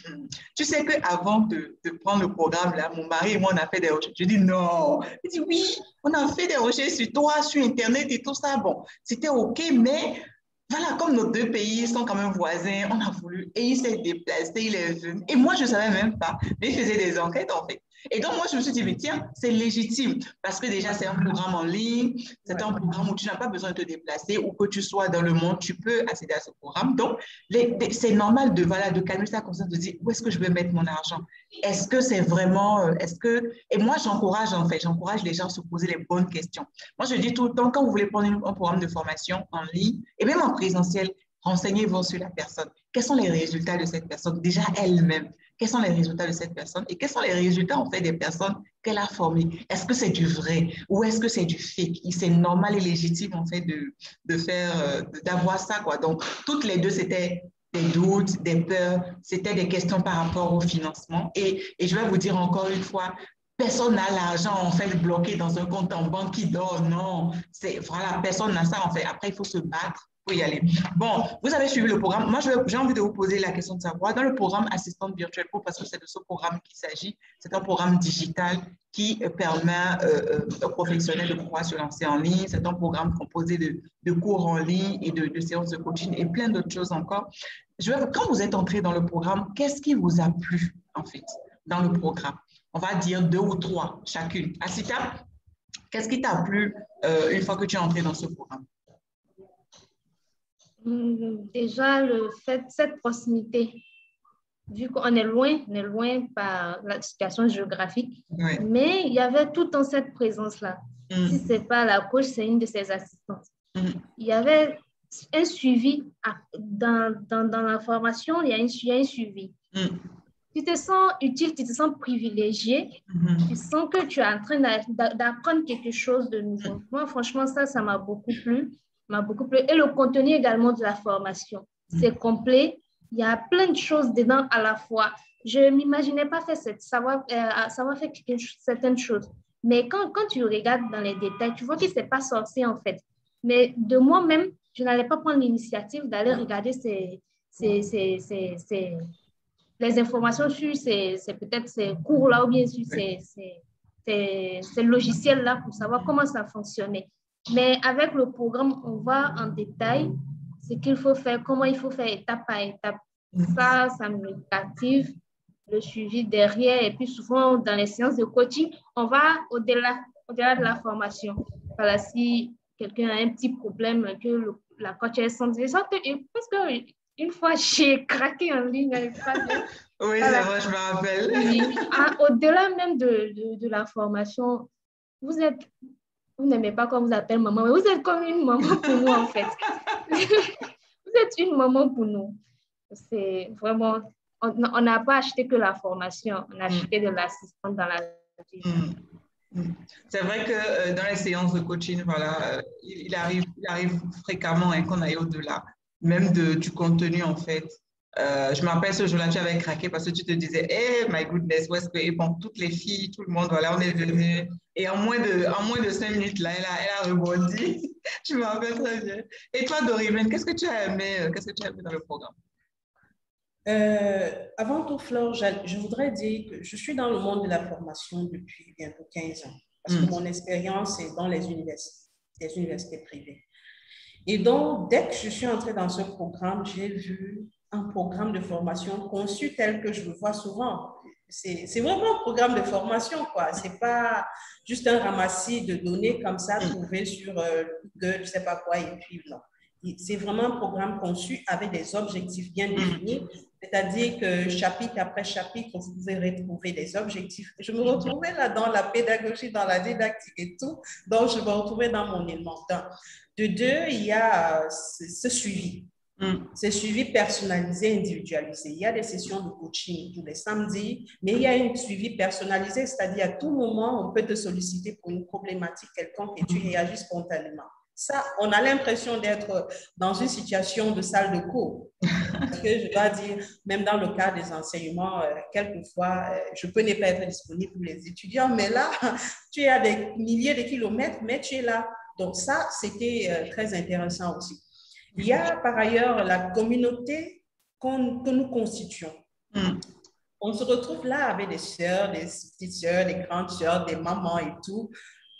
tu sais qu'avant de prendre le programme, là, mon mari et moi, on a fait des recherches. Je dis, non. Elle dit, oui, on a fait des recherches sur toi, sur Internet et tout ça. Bon, c'était OK, mais voilà, comme nos deux pays sont quand même voisins, on a voulu. Et il s'est déplacé, il est venu. Et moi, je ne savais même pas. Mais il faisait des enquêtes, en fait. Et donc, moi, je me suis dit, mais tiens, c'est légitime parce que déjà, c'est un programme en ligne, c'est un programme où tu n'as pas besoin de te déplacer, où que tu sois dans le monde, tu peux accéder à ce programme. Donc, c'est normal de calmer sa conscience, de dire, où est-ce que je vais mettre mon argent? Est-ce que c'est vraiment, Et moi, j'encourage les gens à se poser les bonnes questions. Moi, je dis tout le temps, quand vous voulez prendre un programme de formation en ligne, et même en présentiel, renseignez-vous sur la personne. Quels sont les résultats de cette personne, déjà elle-même? Quels sont les résultats de cette personne et quels sont les résultats en fait des personnes qu'elle a formées? Est-ce que c'est du vrai ou est-ce que c'est du fake? C'est normal et légitime en fait d'avoir ça, quoi. Donc, toutes les deux, c'était des doutes, des peurs, c'était des questions par rapport au financement. Et je vais vous dire encore une fois, personne n'a l'argent en fait bloqué dans un compte en banque qui dort. Non, voilà, personne n'a ça en fait. Après, il faut se battre pour y aller. Bon, vous avez suivi le programme. Moi, j'ai envie de vous poser la question de savoir, dans le programme Assistante Virtuelle Pro, parce que c'est de ce programme qu'il s'agit, c'est un programme digital qui permet aux professionnels de pouvoir se lancer en ligne. C'est un programme composé de cours en ligne et de séances de coaching et plein d'autres choses encore. Quand vous êtes entré dans le programme, qu'est-ce qui vous a plu, en fait, dans le programme? On va dire 2 ou 3 chacune. Asita, qu'est-ce qui t'a plu une fois que tu es entré dans ce programme? Déjà, le fait, cette proximité, vu qu'on est loin par la situation géographique, oui. Mais il y avait tout en cette présence-là. Si ce n'est pas la coach, c'est une de ses assistantes. Il y avait un suivi dans la formation, il y a un suivi. Tu te sens utile, tu te sens privilégié, tu sens que tu es en train d'apprendre quelque chose de nouveau. Moi, franchement, ça m'a beaucoup plu. Et le contenu également de la formation, c'est complet. Il y a plein de choses dedans à la fois. Je ne m'imaginais pas savoir faire certaines choses. Mais quand tu regardes dans les détails, tu vois que ce n'est pas sorcier en fait. Mais de moi-même, je n'allais pas prendre l'initiative d'aller regarder les informations sur peut-être ces cours-là ou bien sur ces logiciels-là pour savoir comment ça fonctionnait. Mais avec le programme, on voit en détail ce qu'il faut faire, comment il faut faire étape par étape. Ça me captive, le suivi derrière. Et puis souvent, dans les séances de coaching, on va au-delà de la formation. Voilà, si quelqu'un a un petit problème que la coach est sans dire, parce qu'une fois, j'ai craqué en ligne avec ça. Oui, voilà. c'est vrai, je me rappelle. Oui. Au-delà même de la formation, vous n'aimez pas qu'on vous appelle maman, mais vous êtes comme une maman pour nous, en fait. Vous êtes une maman pour nous. C'est vraiment, on n'a pas acheté que la formation, on a acheté de l'assistance dans la vie. C'est vrai que dans les séances de coaching, voilà, il arrive fréquemment qu'on aille au-delà, même du contenu, en fait. Je me rappelle ce jour-là, tu avais craqué parce que tu te disais, hey, my goodness, où est-ce que, et bon, toutes les filles, tout le monde, voilà, on est venu. Et en moins de 5 minutes, là, elle a rebondi. Je me rappelle très bien. Et toi, Dorimen, qu'est-ce que tu as aimé dans le programme? Avant tout, Flore, je voudrais dire que je suis dans le monde de la formation depuis bientôt 15 ans, parce que mon expérience est dans les universités privées. Et donc, dès que je suis entrée dans ce programme, j'ai vu un programme de formation conçu tel que je le vois souvent. C'est vraiment un programme de formation, quoi. C'est pas juste un ramassis de données comme ça trouvées sur Google, je sais pas quoi, et puis non. C'est vraiment un programme conçu avec des objectifs bien définis, c'est-à-dire que chapitre après chapitre, vous pouvez retrouver des objectifs. Je me retrouvais là dans la pédagogie, dans la didactique et tout, donc je me retrouvais dans mon élément. De deux, il y a ce suivi. C'est suivi personnalisé, individualisé. Il y a des sessions de coaching tous les samedis, mais il y a un suivi personnalisé, c'est-à-dire à tout moment, on peut te solliciter pour une problématique quelconque et tu réagis spontanément. Ça, on a l'impression d'être dans une situation de salle de cours. Parce que je dois dire, même dans le cas des enseignements, quelquefois, je peux ne pas être disponible pour les étudiants, mais là, tu es à des milliers de kilomètres, mais tu es là. Donc ça, c'était très intéressant aussi. Il y a par ailleurs la communauté que nous constituons. On se retrouve là avec des sœurs, des petites sœurs, des grandes sœurs, des mamans et tout.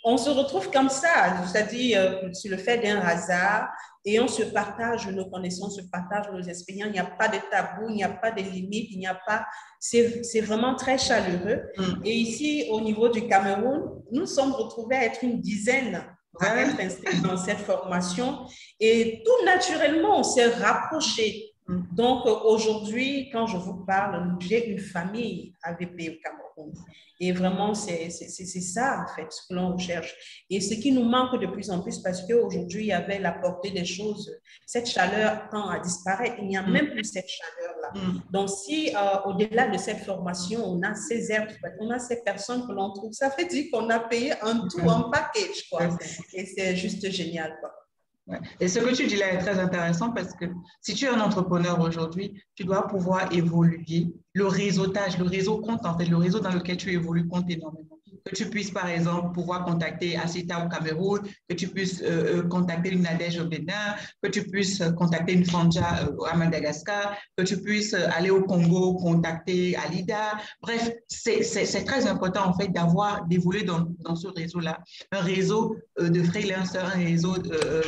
On se retrouve comme ça, c'est-à-dire sur le fait d'un hasard, et on se partage nos connaissances, on se partage nos expériences. Il n'y a pas de tabou, il n'y a pas de limite, il n'y a pas. C'est vraiment très chaleureux. Et ici, au niveau du Cameroun, nous sommes retrouvés à être une dizaine à être inscrits dans cette formation, et tout naturellement, on s'est rapprochés. Donc, aujourd'hui, quand je vous parle, j'ai une famille AVP au Cameroun. Et vraiment, c'est ça, en fait, ce que l'on recherche. Et ce qui nous manque de plus en plus, parce qu'aujourd'hui, il y avait la portée des choses, cette chaleur tend à disparaître. Il n'y a même plus cette chaleur-là. Donc, si au-delà de cette formation, on a ces êtres, on a ces personnes que l'on trouve, ça veut dire qu'on a payé un tout, un package, quoi. Et c'est juste génial, quoi. Ouais. Et ce que tu dis là est très intéressant parce que si tu es un entrepreneur aujourd'hui, tu dois pouvoir évoluer. Le réseautage, le réseau compte en fait, le réseau dans lequel tu évolues compte énormément. Que tu puisses par exemple pouvoir contacter Asita au Cameroun, que tu puisses contacter une Nadège au Bénin, que tu puisses contacter une Fanja à Madagascar, que tu puisses aller au Congo, contacter Alida. Bref, c'est très important en fait d'évoluer dans ce réseau-là. Un réseau de freelancers, un réseau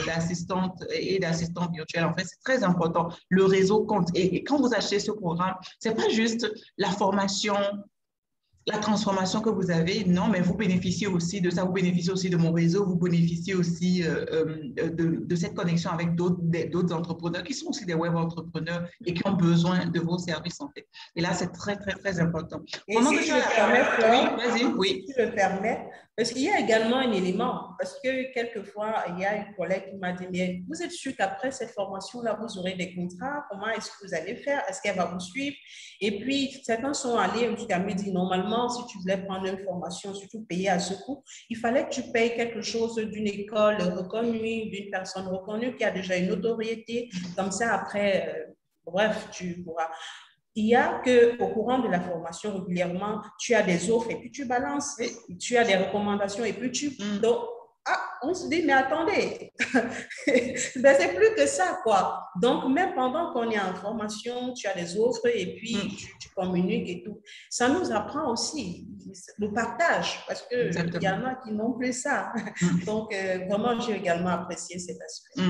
d'assistantes et d'assistants virtuels. En fait, c'est très important. Le réseau compte. Et quand vous achetez ce programme, c'est pas juste la formation, la transformation que vous avez, non, mais vous bénéficiez aussi de ça, vous bénéficiez aussi de mon réseau, vous bénéficiez aussi de cette connexion avec d'autres entrepreneurs qui sont aussi des web entrepreneurs et qui ont besoin de vos services en fait. Et là, c'est très, très, très important. Et pendant si tu le permets, Flore, vas-y, oui. Si tu le permets, parce qu'il y a également un élément, parce que quelquefois, il y a une collègue qui m'a dit, mais vous êtes sûr qu'après cette formation-là, vous aurez des contrats, comment est-ce que vous allez faire? Est-ce qu'elle va vous suivre? Et puis, certains sont allés jusqu'à me dire, normalement, si tu voulais prendre une formation, surtout payer à ce coût, il fallait que tu payes quelque chose d'une école reconnue, d'une personne reconnue qui a déjà une notoriété. Comme ça, après, bref, tu pourras. Il y a qu'au courant de la formation, régulièrement, tu as des offres et puis tu balances. Tu as des recommandations et puis tu... Donc, on se dit, mais attendez, ben, c'est plus que ça, quoi. Donc, même pendant qu'on est en formation, tu as des offres et puis tu communiques et tout. Ça nous apprend aussi le partage parce qu'il y en a qui n'ont plus ça. Donc, vraiment, j'ai également apprécié cet aspect.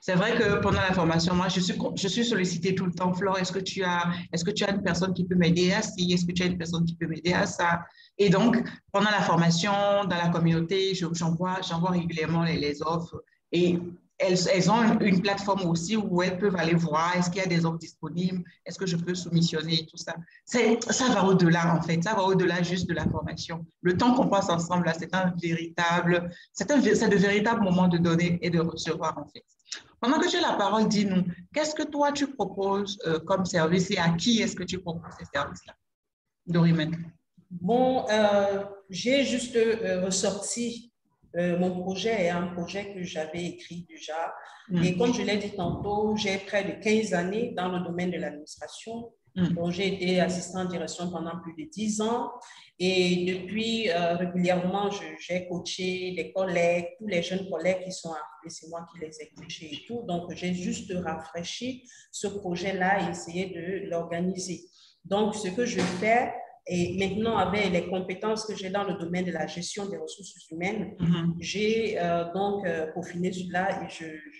C'est vrai que pendant la formation, moi, je suis sollicitée tout le temps. Flore, est-ce que tu as une personne qui peut m'aider à ci? Est-ce que tu as une personne qui peut m'aider à ça? Et donc, pendant la formation, dans la communauté, j'envoie régulièrement les offres. Et elles ont une plateforme aussi où elles peuvent aller voir est-ce qu'il y a des offres disponibles, est-ce que je peux soumissionner et tout ça. Ça va au-delà, en fait. Ça va au-delà juste de la formation. Le temps qu'on passe ensemble, là, c'est de véritables moments de donner et de recevoir, en fait. Pendant que tu as la parole, dis-nous, qu'est-ce que toi, tu proposes comme service et à qui est-ce que tu proposes ces services-là? Dorimène. Bon, j'ai juste ressorti mon projet est un projet que j'avais écrit déjà. Et comme je l'ai dit tantôt, j'ai près de 15 années dans le domaine de l'administration. Donc, j'ai été assistant de direction pendant plus de 10 ans. Et depuis, régulièrement, j'ai coaché des collègues, tous les jeunes collègues qui sont arrivés, c'est moi qui les ai coachés et tout. Donc, j'ai juste rafraîchi ce projet-là et essayé de l'organiser. Donc, ce que je fais, et maintenant, avec les compétences que j'ai dans le domaine de la gestion des ressources humaines, j'ai donc peaufiné cela et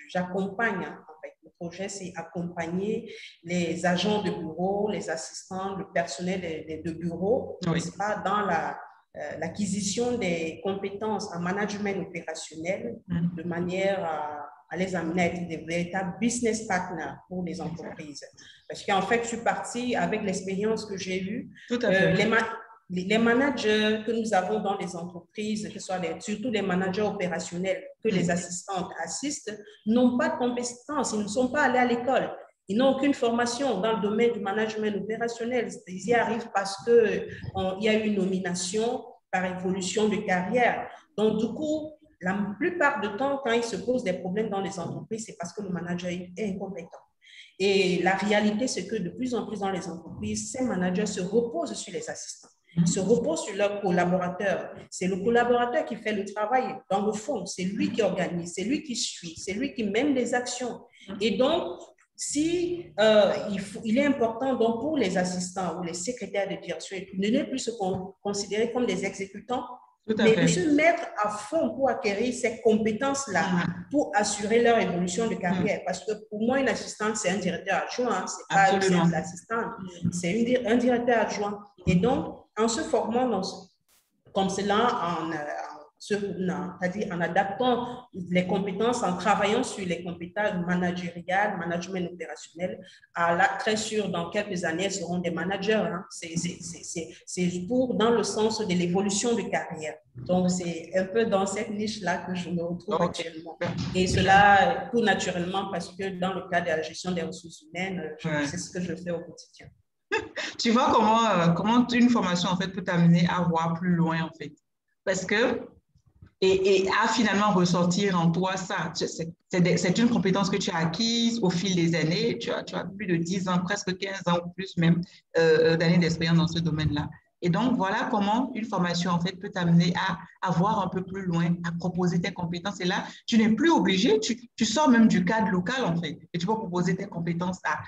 j'accompagne. En fait, le projet, c'est accompagner les agents de bureau, les assistants, le personnel de bureau, n'est-ce pas, dans l'acquisition des compétences en management opérationnel de manière à les amener à être des véritables business partners pour les entreprises. Parce qu'en fait, je suis partie avec l'expérience que j'ai eue. Les managers que nous avons dans les entreprises, que ce soit surtout les managers opérationnels que les assistantes assistent, n'ont pas de compétences, ils ne sont pas allés à l'école. Ils n'ont aucune formation dans le domaine du management opérationnel. Ils y arrivent parce qu'il y a eu une nomination par évolution de carrière. Donc, du coup, la plupart du temps, quand il se pose des problèmes dans les entreprises, c'est parce que le manager est incompétent. Et la réalité, c'est que de plus en plus dans les entreprises, ces managers se reposent sur les assistants, se reposent sur leurs collaborateurs. C'est le collaborateur qui fait le travail dans le fond, c'est lui qui organise, c'est lui qui suit, c'est lui qui mène les actions. Et donc, il est important donc, pour les assistants ou les secrétaires de direction de ne plus se considérer comme des exécutants, mais de se mettre à fond pour acquérir ces compétences-là, pour assurer leur évolution de carrière. Parce que pour moi, une assistante, c'est un directeur adjoint, c'est pas une assistante, c'est un directeur adjoint. Et donc, en se formant comme cela, c'est-à-dire en adaptant les compétences, en travaillant sur les compétences managériales, management opérationnel, très sûr, dans quelques années, elles seront des managers. Hein. C'est dans le sens de l'évolution de carrière. Donc, c'est un peu dans cette niche-là que je me retrouve actuellement. Et cela, tout naturellement, parce que dans le cadre de la gestion des ressources humaines, c'est ce que je fais au quotidien. Tu vois comment une formation, en fait, peut t'amener à voir plus loin, en fait. Parce que et à finalement ressortir en toi ça. C'est une compétence que tu as acquise au fil des années. Tu as plus de 10 ans, presque 15 ans ou plus même d'années d'expérience dans ce domaine-là. Et donc, voilà comment une formation, en fait, peut t'amener à voir un peu plus loin, à proposer tes compétences. Et là, tu n'es plus obligé, tu sors même du cadre local, en fait, et tu peux proposer tes compétences à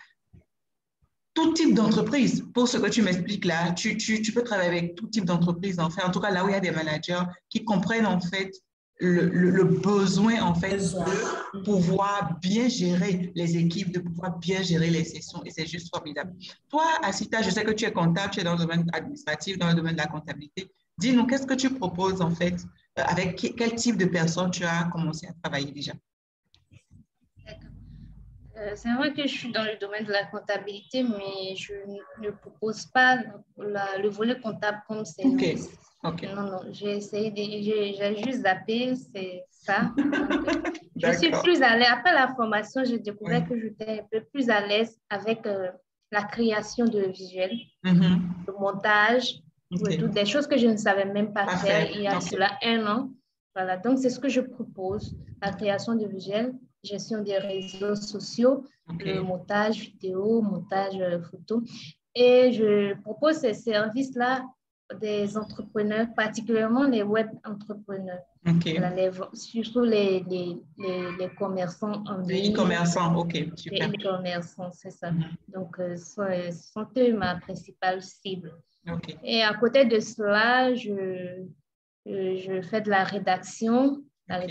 tout type d'entreprise. Pour ce que tu m'expliques là, tu peux travailler avec tout type d'entreprise, en fait. En tout cas, là où il y a des managers qui comprennent, en fait, le besoin, en fait, de pouvoir bien gérer les équipes, de pouvoir bien gérer les sessions. Et c'est juste formidable. Toi, Asita, je sais que tu es comptable, tu es dans le domaine administratif, dans le domaine de la comptabilité. Dis-nous, qu'est-ce que tu proposes, en fait? Avec quel type de personnes tu as commencé à travailler déjà? C'est vrai que je suis dans le domaine de la comptabilité, mais je ne propose pas le volet comptable comme c'est. Non, j'ai essayé, j'ai juste zappé, c'est ça. Donc, je suis plus à l'aise. Après la formation, j'ai découvert que j'étais un peu plus à l'aise avec la création de visuels, le montage, toutes des choses que je ne savais même pas faire il y a cela 1 an. Voilà, donc c'est ce que je propose, la création de visuels, gestion des réseaux sociaux, le montage vidéo, montage photo. Et je propose ces services-là des entrepreneurs, particulièrement les web entrepreneurs. OK. Surtout les commerçants en ligne. Les e-commerçants, OK, super. Les e-commerçants, c'est ça. Donc, ce sont eux ma principale cible. OK. Et à côté de cela, je fais de la rédaction, la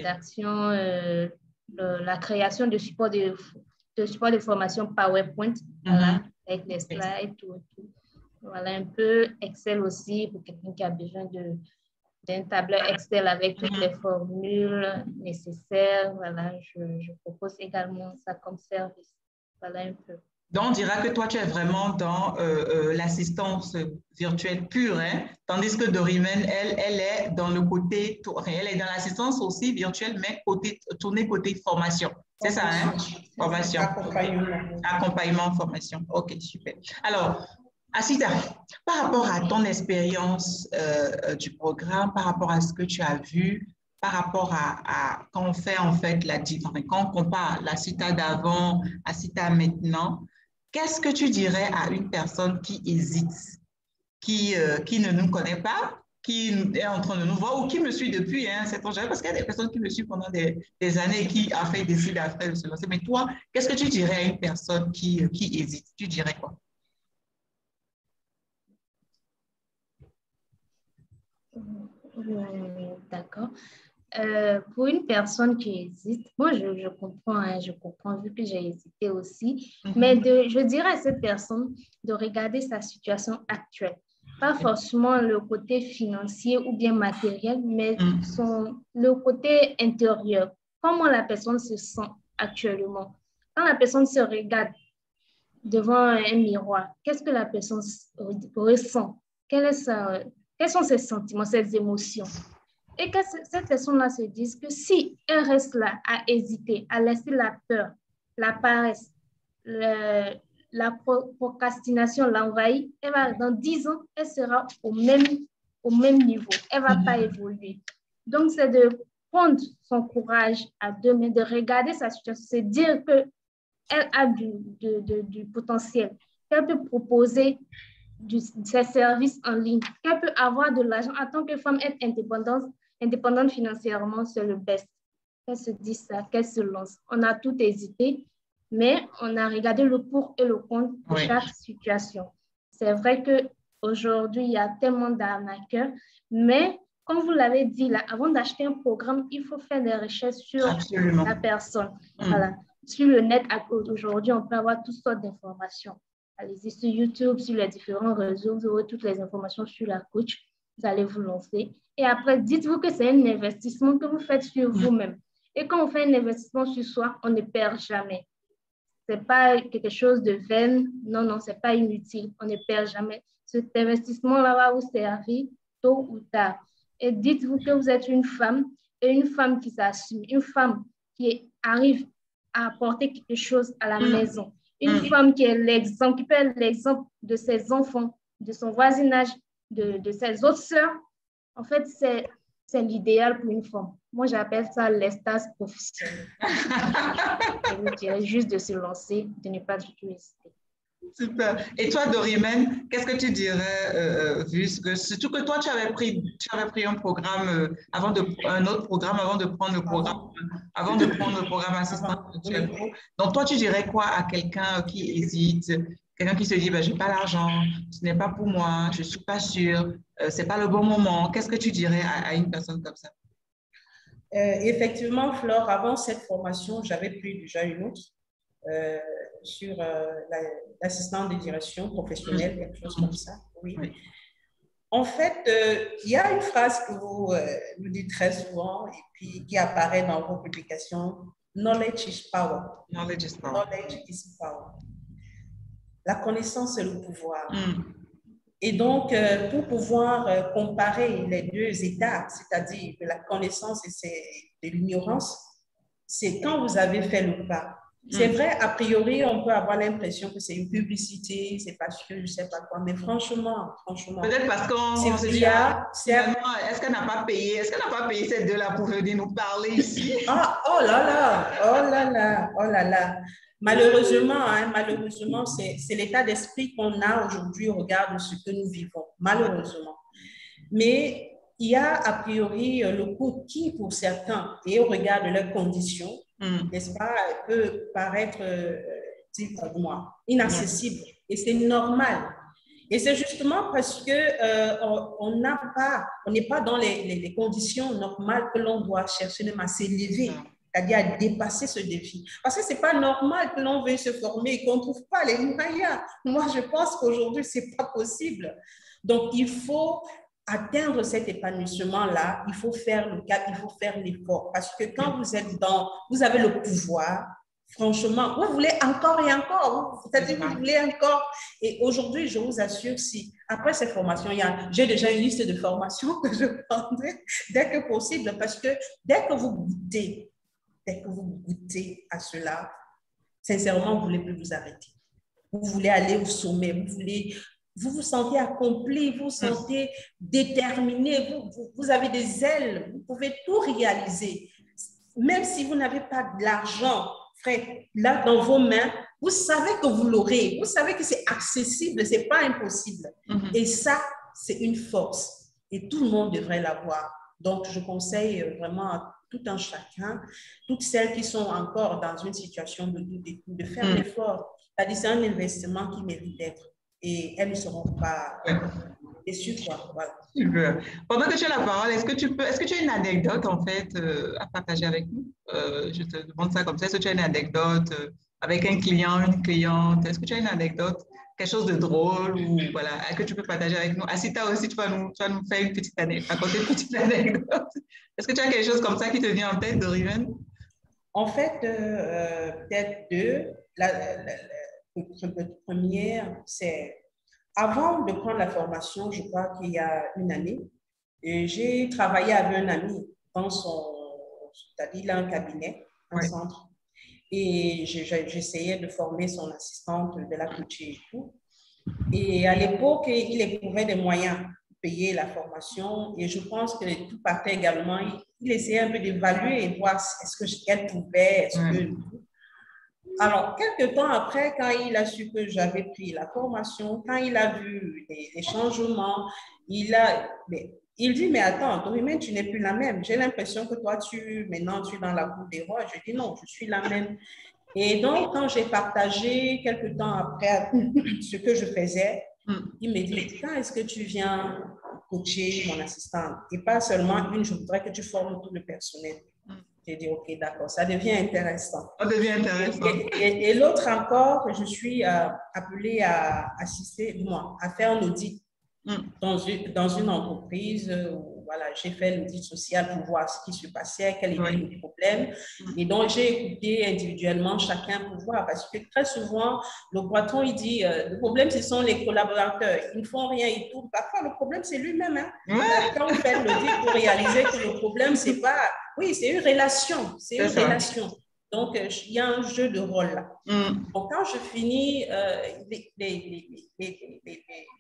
création de supports de formation PowerPoint, voilà, avec des slides, tout. Voilà, un peu Excel aussi pour quelqu'un qui a besoin d'un tableur Excel avec toutes les formules nécessaires. Voilà, je propose également ça comme service. Voilà un peu. Donc, on dira que toi, tu es vraiment dans l'assistance virtuelle pure, hein? Tandis que Dorimène, elle est dans le côté, elle est dans l'assistance aussi virtuelle, mais tournée côté formation. C'est ça, hein? Formation. Accompagnement, formation. OK, super. Alors, Asita, par rapport à ton expérience du programme, par rapport à ce que tu as vu, par rapport à quand on fait en fait quand on compare la CITA d'avant à CITA maintenant, qu'est-ce que tu dirais à une personne qui hésite, qui ne nous connaît pas, qui est en train de nous voir ou qui me suit depuis, hein, c'est parce qu'il y a des personnes qui me suivent pendant des années et qui a fait décider après de se lancer. Mais toi, qu'est-ce que tu dirais à une personne qui hésite? Tu dirais quoi? D'accord. Pour une personne qui hésite, moi je comprends, hein, vu que j'ai hésité aussi, mais je dirais à cette personne de regarder sa situation actuelle. Pas forcément le côté financier ou bien matériel, mais le côté intérieur. Comment la personne se sent actuellement? Quand la personne se regarde devant un miroir, qu'est-ce que la personne ressent? Quels sont ses sentiments, ses émotions? Et que cette personne-là se dise que si elle reste là à hésiter, à laisser la peur, la paresse, la procrastination l'envahir, dans 10 ans, elle sera au même niveau. Elle ne va pas évoluer. Donc, c'est de prendre son courage à deux mains, de regarder sa situation, c'est dire qu'elle a du potentiel, qu'elle peut proposer ses services en ligne, qu'elle peut avoir de l'argent. En tant que femme, être indépendante financièrement, c'est le best. Qu'elle se dit ça, qu'elle se lance. On a tout hésité, mais on a regardé le pour et le contre de chaque situation. C'est vrai qu'aujourd'hui, il y a tellement d'arnaqueurs, mais comme vous l'avez dit, là, avant d'acheter un programme, il faut faire des recherches sur la personne. Voilà. Sur le net, aujourd'hui, on peut avoir toutes sortes d'informations. Allez-y sur YouTube, sur les différents réseaux, vous aurez toutes les informations sur la coach. Vous allez vous lancer. Et après, dites-vous que c'est un investissement que vous faites sur vous-même. Et quand on fait un investissement sur soi, on ne perd jamais. Ce n'est pas quelque chose de vain. Non, ce n'est pas inutile. On ne perd jamais. Cet investissement-là va vous servir tôt ou tard. Et dites-vous que vous êtes une femme, et une femme qui s'assume, une femme qui arrive à apporter quelque chose à la maison. Une femme qui est l'exemple, qui peut être l'exemple de ses enfants, de son voisinage, de ses autres sœurs. En fait, c'est l'idéal pour une femme. Moi, j'appelle ça l'estase professionnelle. Je vous dirais juste de se lancer, de ne pas du tout hésiter. Super. Et toi, Dorimène, qu'est-ce que tu dirais, surtout que toi, tu avais pris un programme, un autre programme avant de prendre le programme assistant virtuel pro. Donc, toi, tu dirais quoi à quelqu'un qui hésite, quelqu'un qui se dit, je n'ai pas l'argent, ce n'est pas pour moi, je ne suis pas sûre, ce n'est pas le bon moment. Qu'est-ce que tu dirais à une personne comme ça? Effectivement, Flore, avant cette formation, j'avais pris déjà une autre. Sur l'assistant de direction professionnelle, quelque chose comme ça. Oui. En fait, il y a une phrase que vous nous dites très souvent et puis qui apparaît dans vos publications. Knowledge is power. Knowledge is power. Knowledge is power. La connaissance est le pouvoir. Et donc, pour pouvoir comparer les deux états, c'est-à-dire la connaissance et de l'ignorance, c'est quand vous avez fait le pas. C'est vrai, a priori, on peut avoir l'impression que c'est une publicité, c'est parce que je ne sais pas quoi, mais franchement. Peut-être parce qu'on se dit, finalement, est-ce qu'elle n'a pas payé ces deux-là pour venir nous parler ici? Oh là là. Malheureusement, c'est l'état d'esprit qu'on a aujourd'hui au regard de ce que nous vivons. Malheureusement. Mais il y a a priori le coût qui, pour certains, et au regard de leurs conditions, n'est-ce pas, peut paraître inaccessible. Et c'est normal. Et c'est justement parce que on n'est pas dans les conditions normales que l'on doit chercher même à s'élever, c'est-à-dire à dépasser ce défi. Parce que c'est pas normal que l'on veuille se former et qu'on ne trouve pas les moyens. Moi, je pense qu'aujourd'hui, c'est pas possible. Donc, il faut atteindre cet épanouissement-là, il faut faire le cap, il faut faire l'effort. Parce que quand vous avez le pouvoir, franchement, vous voulez encore et encore, c'est-à-dire vous voulez encore. Et aujourd'hui, je vous assure, si après ces formations, j'ai déjà une liste de formations que je prendrai dès que possible, parce que dès que vous goûtez à cela, sincèrement, vous ne voulez plus vous arrêter. Vous voulez aller au sommet, vous vous sentez accompli, vous vous sentez déterminé, vous avez des ailes, vous pouvez tout réaliser. Même si vous n'avez pas de l'argent frais là dans vos mains, vous savez que vous l'aurez, vous savez que c'est accessible, c'est pas impossible. Et ça, c'est une force et tout le monde devrait l'avoir. Donc, je conseille vraiment à tout un chacun, toutes celles qui sont encore dans une situation de doute, de faire l'effort. C'est-à-dire, c'est un investissement qui mérite d'être. Et elles ne seront pas déçues. Voilà. Super. Pendant que tu as la parole, est-ce que tu as une anecdote en fait à partager avec nous? Je te demande ça comme ça. Est-ce que tu as une anecdote avec un client, une cliente? Est-ce que tu as une anecdote, quelque chose de drôle ou voilà, que tu peux partager avec nous? Asita aussi, tu vas nous faire une petite anecdote, raconter une petite anecdote. Est-ce que tu as quelque chose comme ça qui te vient en tête, Doriven? En fait, peut-être deux. La première, c'est avant de prendre la formation, je crois qu'il y a une année, j'ai travaillé avec un ami dans c'est-à-dire il a un cabinet, un centre, et j'essayais de former son assistante, de la coacher et tout. Et à l'époque, il éprouvait des moyens de payer la formation, et je pense que tout partait également. Il essayait un peu d'évaluer et voir est-ce qu'elle pouvait, Alors, quelques temps après, quand il a su que j'avais pris la formation, quand il a vu les changements, il dit, mais attends, Doriven, tu n'es plus la même. J'ai l'impression que toi, maintenant, tu es dans la cour des rois. Je dis, non, je suis la même. Et donc, quand j'ai partagé quelques temps après ce que je faisais, il me dit, quand est-ce que tu viens coacher mon assistante? Et pas seulement une, je voudrais que tu formes tout le personnel. J'ai dit, OK, d'accord, ça devient intéressant. Ça devient intéressant. Et l'autre encore, je suis appelée à assister, à faire un audit dans une entreprise où voilà, j'ai fait l'audit social pour voir ce qui se passait, quel était le problème. Et donc, j'ai écouté individuellement chacun pour voir, parce que très souvent, le patron, il dit, le problème, ce sont les collaborateurs. Ils ne font rien et tout. Parfois, le problème, c'est lui-même. Hein. Quand vous faites l'audit, vous réalisez que le problème, c'est pas... Oui, c'est une relation. C'est une relation. Donc, il y a un jeu de rôle là. Donc, quand je finis,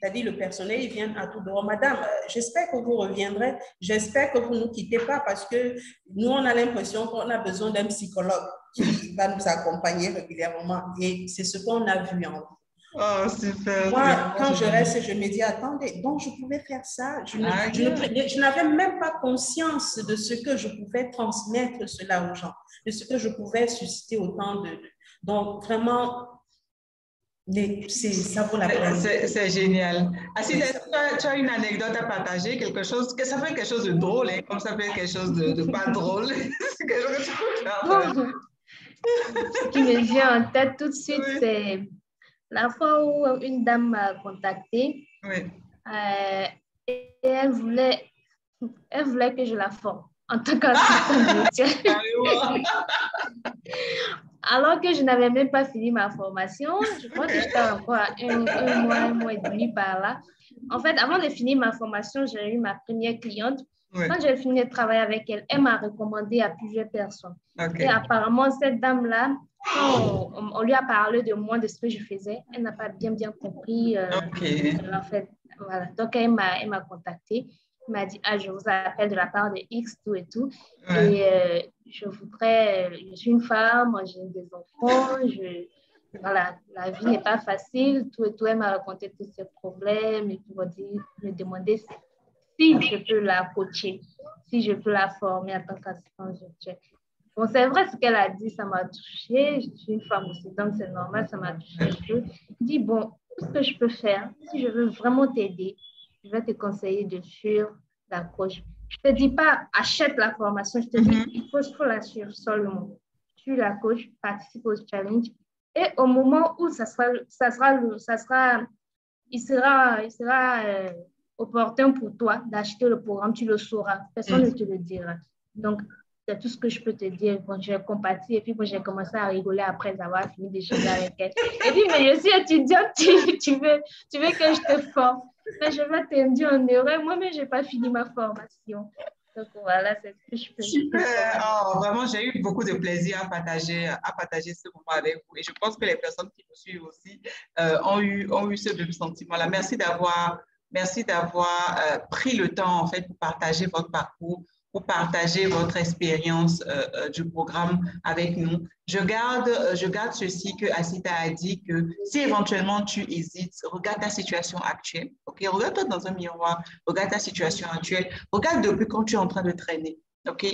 c'est-à-dire le personnel, il vient à tout droit. Madame, j'espère que vous reviendrez. J'espère que vous ne nous quittez pas parce que nous, on a l'impression qu'on a besoin d'un psychologue qui va nous accompagner régulièrement. Et c'est ce qu'on a vu en vous. Oh, super. Moi, quand je reste, je me dis, attendez, donc je pouvais faire ça. Je n'avais même pas conscience de ce que je pouvais transmettre cela aux gens, de ce que je pouvais susciter autant de... Donc, vraiment, ça vaut la peine. C'est génial. Asita, tu as une anecdote à partager, quelque chose, que ça peut être quelque chose de drôle, hein, comme ça peut être quelque chose de pas drôle. C'est quelque chose que tu peux faire. Ce qui me vient en tête tout de suite, c'est la fois où une dame m'a contactée et elle voulait que je la forme en tant qu'assistante. Alors que je n'avais même pas fini ma formation, je crois que j'étais encore à un mois et demi par là. En fait, avant de finir ma formation, j'ai eu ma première cliente. Quand j'ai fini de travailler avec elle, elle m'a recommandé à plusieurs personnes. Et apparemment, cette dame-là, quand on lui a parlé de moi, de ce que je faisais, elle n'a pas bien compris. En fait, voilà. Donc, elle m'a contactée. Elle m'a dit, je vous appelle de la part de X, tout et tout. Et je suis une femme, j'ai des enfants, voilà, la vie n'est pas facile, tout et tout. Elle m'a raconté tous ses problèmes et puis me demander si je peux la coacher, si je peux la former en tant qu'assistante virtuelle. Bon, c'est vrai ce qu'elle a dit, ça m'a touchée. Je suis une femme aussi, donc c'est normal, ça m'a touchée un peu. Je dis, bon, tout ce que je peux faire, si je veux vraiment t'aider, je vais te conseiller de suivre la coach. Je ne te dis pas, achète la formation, je te dis, il faut la suivre seulement. Suis la coach, participe au challenge. Et au moment où il sera opportun pour toi d'acheter le programme, tu le sauras. Personne ne te le dira. Donc, c'est tout ce que je peux te dire. Bon, j'ai compati et puis bon, j'ai commencé à rigoler après avoir fini d'échanger avec elle. Elle dit, mais je suis étudiante, tu veux que je te forme. Mais je vais t'induire en erreur. Moi-même, je n'ai pas fini ma formation. Donc voilà, c'est ce que je peux dire. Super. Oh, vraiment, j'ai eu beaucoup de plaisir à partager ce moment avec vous. Et je pense que les personnes qui me suivent aussi ont eu ce même sentiment-là. Merci d'avoir pris le temps, en fait, pour partager votre parcours, pour partager votre expérience du programme avec nous. Je garde ceci que Asita a dit, que si éventuellement tu hésites, regarde ta situation actuelle. Okay? Regarde-toi dans un miroir, regarde ta situation actuelle, regarde depuis quand tu es en train de traîner. OK?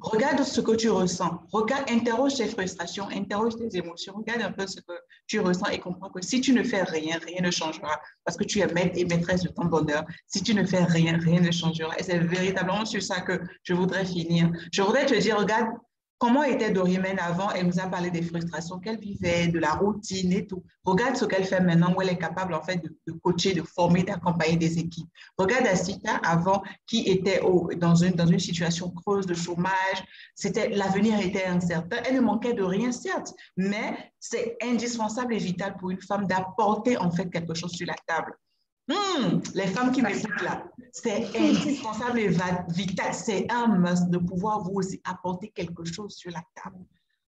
Regarde ce que tu ressens. Regarde, interroge tes frustrations, interroge tes émotions. Regarde un peu ce que tu ressens et comprends que si tu ne fais rien, rien ne changera parce que tu es maître et maîtresse de ton bonheur. Si tu ne fais rien, rien ne changera. Et c'est véritablement sur ça que je voudrais finir. Je voudrais te dire, regarde, comment était Dorimène avant? Elle nous a parlé des frustrations qu'elle vivait, de la routine et tout. Regarde ce qu'elle fait maintenant où elle est capable en fait de coacher, de former, d'accompagner des équipes. Regarde Asita avant qui était dans une situation creuse de chômage. L'avenir était incertain. Elle ne manquait de rien, certes, mais c'est indispensable et vital pour une femme d'apporter en fait quelque chose sur la table. Les femmes qui m'écoutent là, c'est indispensable et vital, c'est un must de pouvoir vous aussi apporter quelque chose sur la table.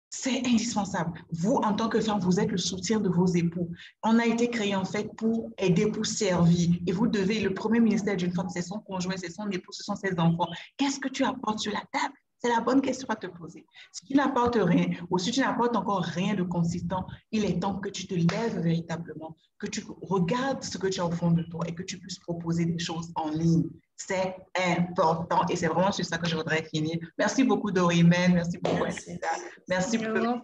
C'est indispensable. Vous, en tant que femme, vous êtes le soutien de vos époux. On a été créé en fait pour aider, pour servir. Et vous devez, le premier ministère d'une femme, c'est son conjoint, c'est son époux, ce sont ses enfants. Qu'est-ce que tu apportes sur la table? C'est la bonne question à te poser. Si tu n'apportes rien, ou si tu n'apportes encore rien de consistant, il est temps que tu te lèves véritablement, que tu regardes ce que tu as au fond de toi et que tu puisses proposer des choses en ligne. C'est important et c'est vraiment sur ça que je voudrais finir. Merci beaucoup, Dorimène. Merci beaucoup, Anita. Merci pour le temps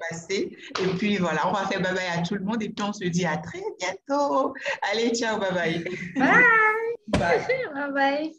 passé. Et puis voilà, on va faire bye bye à tout le monde et puis on se dit à très bientôt. Allez, ciao, bye bye. Bye. Bye. Bye bye.